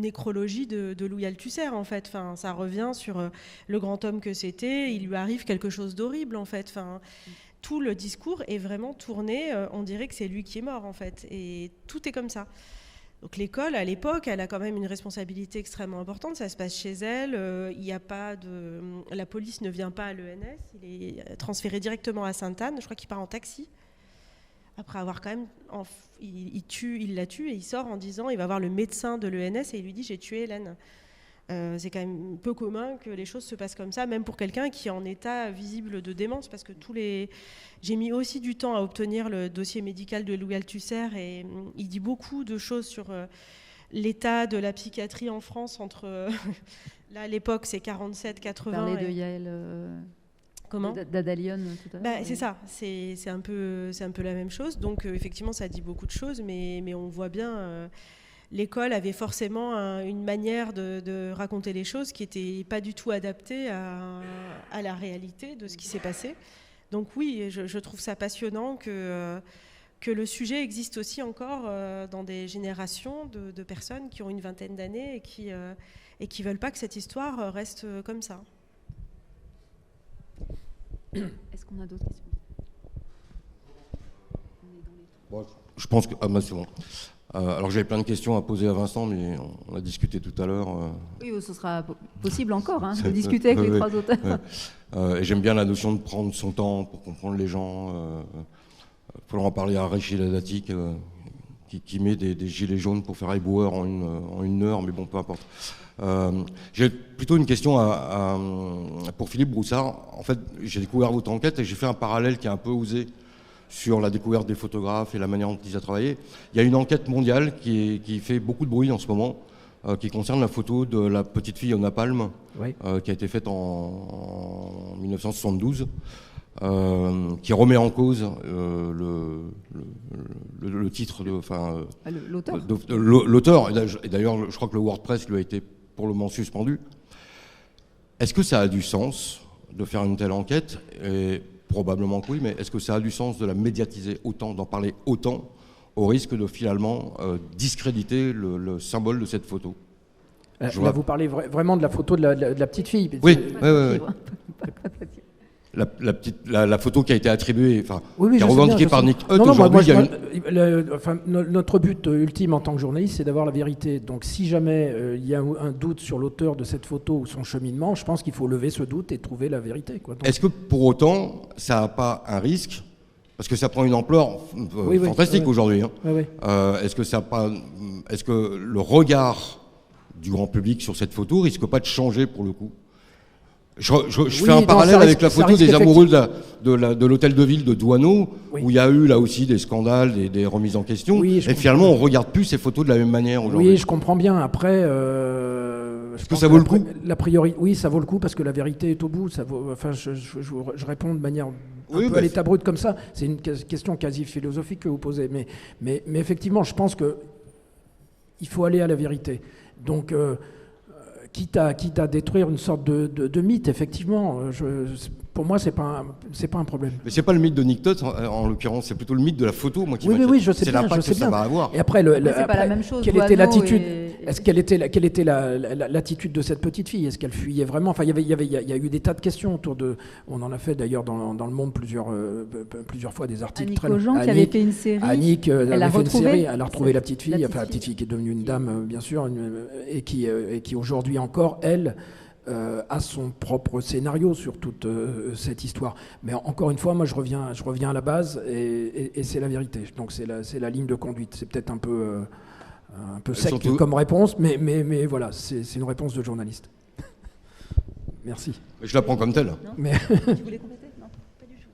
Speaker 4: nécrologie de Louis Althusser, en fait. Enfin, ça revient sur le grand homme que c'était, il lui arrive quelque chose d'horrible, en fait. Enfin, tout le discours est vraiment tourné, on dirait que c'est lui qui est mort, en fait. Et tout est comme ça. Donc l'école, à l'époque, elle a quand même une responsabilité extrêmement importante. Ça se passe chez elle. La police ne vient pas à l'ENS. Il est transféré directement à Sainte-Anne. Je crois qu'il part en taxi. Après avoir quand même... il la tue et il sort en disant... Il va voir le médecin de l'ENS et il lui dit « J'ai tué Hélène ». C'est quand même peu commun que les choses se passent comme ça, même pour quelqu'un qui est en état visible de démence, parce que j'ai mis aussi du temps à obtenir le dossier médical de Louis Althusser, et il dit beaucoup de choses sur l'état de la psychiatrie en France entre... là, à l'époque, c'est 47-80.
Speaker 1: Parler de Yael...
Speaker 4: Comment ?
Speaker 1: D'Adalion tout à l'heure.
Speaker 4: C'est ça, c'est un peu la même chose. Donc, effectivement, ça dit beaucoup de choses, mais on voit bien... l'école avait forcément une manière de raconter les choses qui n'était pas du tout adaptée à la réalité de ce qui s'est passé. Donc oui, je trouve ça passionnant que le sujet existe aussi encore dans des générations de personnes qui ont une vingtaine d'années et qui veulent pas que cette histoire reste comme ça.
Speaker 1: Est-ce qu'on a d'autres questions ?
Speaker 7: Bon, je pense que... c'est bon. Alors j'avais plein de questions à poser à Vincent, mais on a discuté tout à l'heure.
Speaker 1: Oui, ce sera possible encore de discuter avec les trois auteurs.
Speaker 7: Et j'aime bien la notion de prendre son temps pour comprendre les gens. Il faudra en parler à Rachid Dati qui met des gilets jaunes pour faire éboueur en une heure, mais bon, peu importe. J'ai plutôt une question pour Philippe Broussard. En fait, j'ai découvert votre enquête et j'ai fait un parallèle qui est un peu osé sur la découverte des photographes et la manière dont ils ont travaillé. Il y a une enquête mondiale qui fait beaucoup de bruit en ce moment, qui concerne la photo de la petite fille au napalm, oui. Qui a été faite en 1972, qui remet en cause le titre,
Speaker 1: l'auteur.
Speaker 7: L'auteur. Et d'ailleurs, je crois que le WordPress lui a été pour le moment suspendu. Est-ce que ça a du sens de faire une telle enquête? Et probablement que oui, mais est-ce que ça a du sens de la médiatiser autant, d'en parler autant, au risque de finalement discréditer le symbole de cette photo?
Speaker 3: Là, vous parlez vraiment de la photo de la petite fille.
Speaker 7: Oui. La photo qui a été attribuée, qui est revendiquée par Nick Hutt aujourd'hui.
Speaker 3: Notre but ultime en tant que journaliste, c'est d'avoir la vérité. Donc si jamais il y a un doute sur l'auteur de cette photo ou son cheminement, je pense qu'il faut lever ce doute et trouver la vérité, quoi.
Speaker 7: Est-ce que pour autant, ça n'a pas un risque? Parce que ça prend une ampleur fantastique aujourd'hui. Hein. Est-ce que le regard du grand public sur cette photo risque pas de changer pour le coup? Je fais un parallèle avec la photo des amoureux de l'hôtel de ville de Douaneau, où il y a eu là aussi des scandales, des remises en question. Et finalement, on ne regarde plus ces photos de la même manière aujourd'hui.
Speaker 3: Oui, je comprends bien. Après,
Speaker 7: est-ce que ça vaut le coup?
Speaker 3: La priori, oui, ça vaut le coup parce que la vérité est au bout. Ça vaut, enfin, je réponds de manière un peu à l'état brut comme ça. C'est une question quasi philosophique que vous posez. Mais effectivement, je pense qu'il faut aller à la vérité. Donc, quitte à détruire une sorte de mythe, effectivement, pour moi, c'est pas un problème.
Speaker 7: Mais c'est pas le mythe de Nick Hutt, en l'occurrence, c'est plutôt le mythe de la photo, moi, qui
Speaker 3: Oui, je sais bien.
Speaker 7: C'est l'impact que ça va avoir.
Speaker 3: Et après,
Speaker 1: c'est pas la même chose.
Speaker 3: Quelle était l'attitude quelle était l'attitude de cette petite fille? Est-ce qu'elle fuyait vraiment? Enfin, il y a eu des tas de questions autour de. On en a fait d'ailleurs dans le Monde plusieurs fois des articles.
Speaker 1: Annick Augean qui avait fait une série.
Speaker 3: Annick avait fait une série. Elle a retrouvé la petite fille. Enfin, la petite fille qui est devenue une dame, bien sûr, et qui aujourd'hui encore, elle, a son propre scénario sur toute cette histoire. Mais encore une fois, moi, je reviens à la base et c'est la vérité. Donc c'est la ligne de conduite. C'est peut-être un peu sec comme réponse, mais voilà, c'est une réponse de journaliste. Merci.
Speaker 7: Je la prends comme telle.
Speaker 1: Mais tu voulais compléter? Non, pas du tout.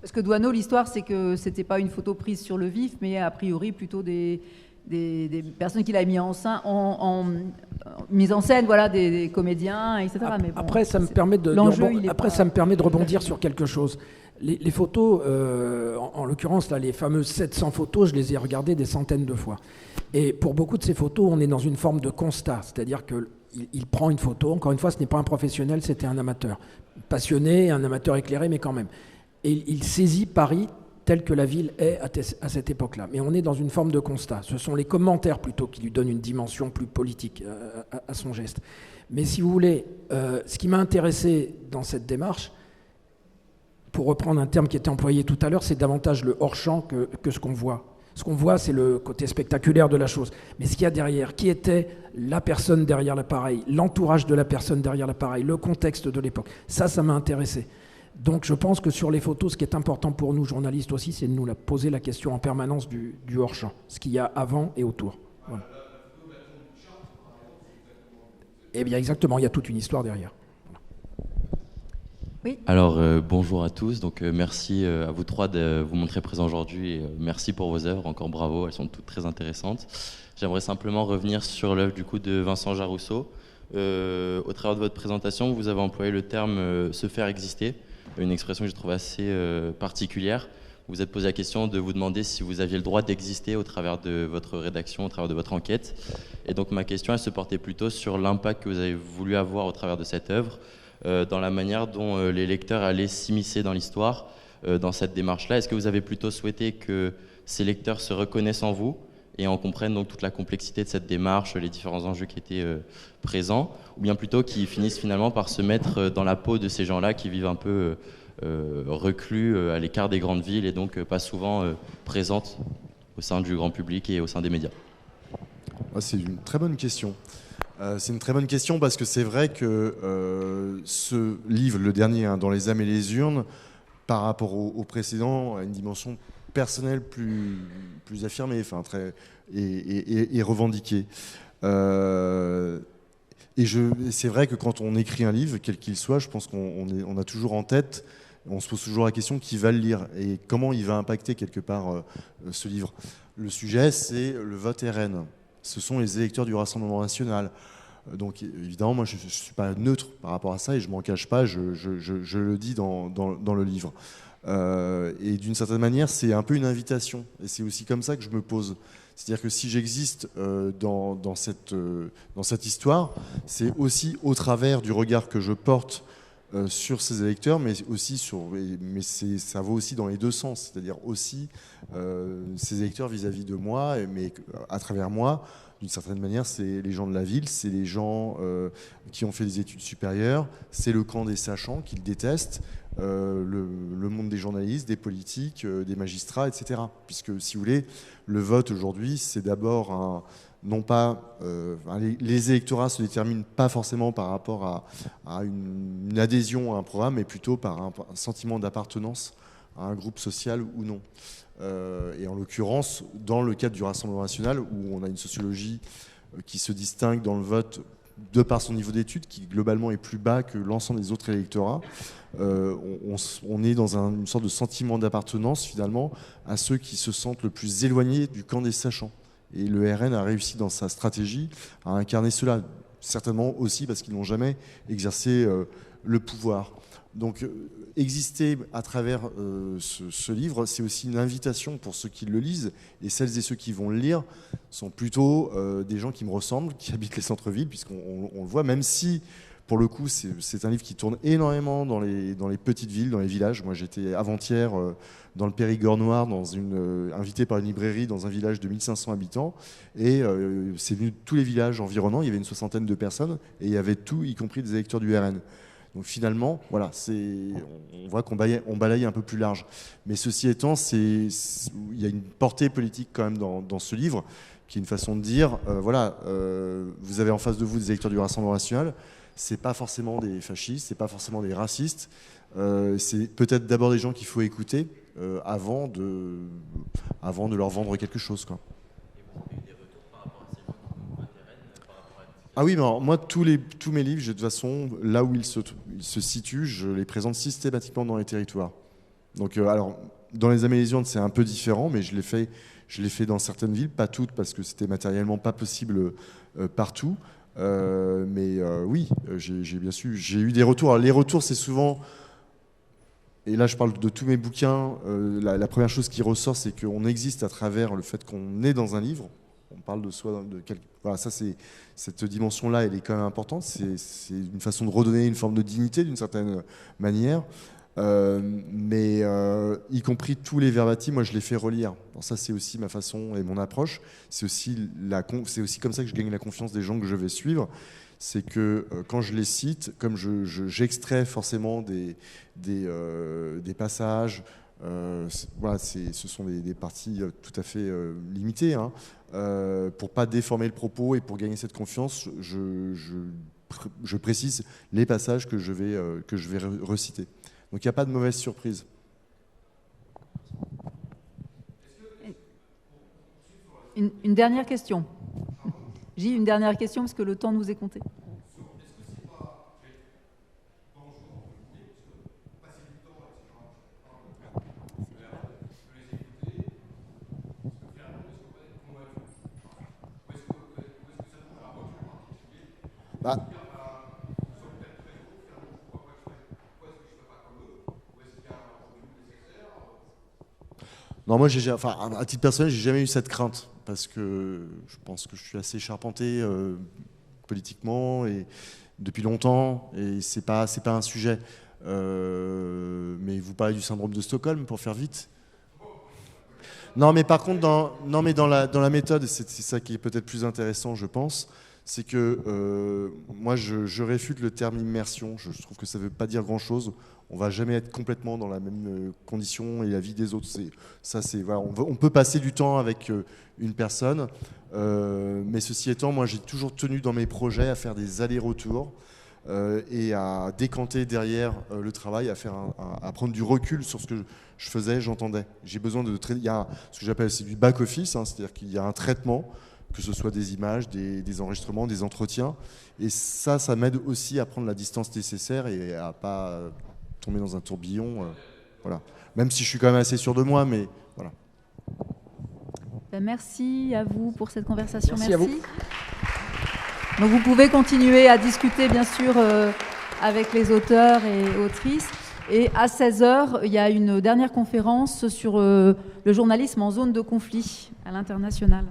Speaker 1: Parce que Douaneau, l'histoire, c'est que c'était pas une photo prise sur le vif, mais a priori plutôt des personnes qu'il a mis en mise en scène, voilà, des comédiens, etc. Mais bon,
Speaker 3: après, ça me permet de rebondir sur quelque chose. Les photos, en l'occurrence, là, les fameuses 700 photos, je les ai regardées des centaines de fois. Et pour beaucoup de ces photos, on est dans une forme de constat, c'est-à-dire qu'il prend une photo, encore une fois, ce n'est pas un professionnel, c'était un amateur. Passionné, un amateur éclairé, mais quand même. Et il saisit Paris telle que la ville est à cette époque-là. Mais on est dans une forme de constat. Ce sont les commentaires plutôt qui lui donnent une dimension plus politique à son geste. Mais si vous voulez, ce qui m'a intéressé dans cette démarche, pour reprendre un terme qui était employé tout à l'heure, c'est davantage le hors-champ que ce qu'on voit. Ce qu'on voit, c'est le côté spectaculaire de la chose. Mais ce qu'il y a derrière, qui était la personne derrière l'appareil, l'entourage de la personne derrière l'appareil, le contexte de l'époque, ça m'a intéressé. Donc je pense que sur les photos, ce qui est important pour nous, journalistes aussi, c'est de nous poser la question en permanence du hors-champ, ce qu'il y a avant et autour. Voilà. Eh bien exactement, il y a toute une histoire derrière.
Speaker 1: Oui.
Speaker 8: Alors bonjour à tous, donc merci à vous trois de vous montrer présents aujourd'hui et merci pour vos œuvres, encore bravo, elles sont toutes très intéressantes. J'aimerais simplement revenir sur l'œuvre du coup de Vincent Jarousseau. Au travers de votre présentation, vous avez employé le terme se faire exister, une expression que je trouve assez particulière. Vous vous êtes posé la question de vous demander si vous aviez le droit d'exister au travers de votre rédaction, au travers de votre enquête. Et donc ma question, elle se portait plutôt sur l'impact que vous avez voulu avoir au travers de cette œuvre, dans la manière dont les lecteurs allaient s'immiscer dans l'histoire, dans cette démarche-là. Est-ce que vous avez plutôt souhaité que ces lecteurs se reconnaissent en vous et en comprennent donc toute la complexité de cette démarche, les différents enjeux qui étaient présents, ou bien plutôt qu'ils finissent finalement par se mettre dans la peau de ces gens-là qui vivent un peu reclus à l'écart des grandes villes et donc pas souvent présentes au sein du grand public et au sein des médias?
Speaker 2: C'est une très bonne question. C'est une très bonne question parce que c'est vrai que ce livre, le dernier, hein, Dans les âmes et les urnes, par rapport au précédent, a une dimension personnelle plus affirmée, enfin et revendiquée. Et c'est vrai que quand on écrit un livre, quel qu'il soit, je pense qu'on a toujours en tête, on se pose toujours la question qui va le lire et comment il va impacter quelque part ce livre. Le sujet, c'est le vote RN. Ce sont les électeurs du Rassemblement national. Donc évidemment, moi je ne suis pas neutre par rapport à ça et je ne m'en cache pas, je le dis dans le livre. Et d'une certaine manière, c'est un peu une invitation. Et c'est aussi comme ça que je me pose. C'est-à-dire que si j'existe dans cette histoire, c'est aussi au travers du regard que je porte sur ces électeurs, mais ça vaut aussi dans les deux sens, c'est-à-dire aussi ces électeurs vis-à-vis de moi, mais à travers moi, d'une certaine manière, c'est les gens de la ville, c'est les gens qui ont fait des études supérieures, c'est le camp des sachants qu'ils détestent, le monde des journalistes, des politiques, des magistrats, etc. Puisque, si vous voulez, le vote aujourd'hui, c'est d'abord non pas les électorats se déterminent pas forcément par rapport à une adhésion à un programme, mais plutôt par un sentiment d'appartenance à un groupe social ou non. Et en l'occurrence, dans le cadre du Rassemblement national, où on a une sociologie qui se distingue dans le vote de par son niveau d'études, qui globalement est plus bas que l'ensemble des autres électorats, on est dans une sorte de sentiment d'appartenance finalement à ceux qui se sentent le plus éloignés du camp des sachants. Et le RN a réussi dans sa stratégie à incarner cela, certainement aussi parce qu'ils n'ont jamais exercé le pouvoir. Donc exister à travers ce livre, c'est aussi une invitation pour ceux qui le lisent, et celles et ceux qui vont le lire sont plutôt des gens qui me ressemblent, qui habitent les centres-villes, puisqu'on le voit, même si pour le coup c'est un livre qui tourne énormément dans les petites villes, dans les villages. Moi j'étais avant-hier dans le Périgord noir, invité par une librairie dans un village de 1500 habitants, et c'est venu de tous les villages environnants, il y avait une 60aine de personnes, et il y avait tout, y compris des électeurs du RN. Donc finalement, voilà, on voit qu'on balaye un peu plus large. Mais ceci étant, il y a une portée politique quand même dans ce livre, qui est une façon de dire, vous avez en face de vous des électeurs du Rassemblement national, c'est pas forcément des fascistes, c'est pas forcément des racistes, c'est peut-être d'abord des gens qu'il faut écouter avant de leur vendre quelque chose, quoi. Ah oui, mais alors, moi, tous mes livres, de toute façon, là où ils se situent, je les présente systématiquement dans les territoires. Donc, alors, dans les Amélésiantes, c'est un peu différent, mais je l'ai fait dans certaines villes, pas toutes, parce que c'était matériellement pas possible partout. Oui, j'ai eu des retours. Alors, les retours, c'est souvent, et là je parle de tous mes bouquins, la première chose qui ressort, c'est qu'on existe à travers le fait qu'on est dans un livre. On parle de soi, voilà, cette dimension-là, elle est quand même importante. C'est une façon de redonner une forme de dignité d'une certaine manière. Mais y compris tous les verbatim, moi je les fais relire. Alors ça, c'est aussi ma façon et mon approche. C'est aussi comme ça que je gagne la confiance des gens que je vais suivre. C'est que quand je les cite, comme j'extrais forcément des passages, voilà, ce sont des parties tout à fait limitées, hein, pour pas déformer le propos et pour gagner cette confiance, je précise les passages que je vais reciter. Donc il n'y a pas de mauvaise surprise.
Speaker 1: Une dernière question. J'ai une dernière question parce que le temps nous est compté.
Speaker 2: Non, moi, à titre personnel, j'ai jamais eu cette crainte parce que je pense que je suis assez charpenté politiquement et depuis longtemps, et c'est pas un sujet. Mais vous parlez du syndrome de Stockholm pour faire vite. Non, mais par contre, dans la méthode, c'est ça qui est peut-être plus intéressant, je pense. C'est que moi, je réfute le terme immersion. Je trouve que ça ne veut pas dire grand-chose. On ne va jamais être complètement dans la même condition et la vie des autres. Voilà, on peut passer du temps avec une personne, mais ceci étant, moi, j'ai toujours tenu dans mes projets à faire des allers-retours et à décanter derrière le travail, à prendre du recul sur ce que je faisais, j'entendais. J'ai besoin il y a ce que j'appelle du back-office, hein, c'est-à-dire qu'il y a un traitement, que ce soit des images, des enregistrements, des entretiens. Et ça m'aide aussi à prendre la distance nécessaire et à pas tomber dans un tourbillon. Voilà. Même si je suis quand même assez sûr de moi, mais voilà.
Speaker 1: Merci à vous pour cette conversation.
Speaker 3: Merci à vous.
Speaker 1: Donc vous pouvez continuer à discuter, bien sûr, avec les auteurs et autrices. Et à 16h, il y a une dernière conférence sur le journalisme en zone de conflit à l'international.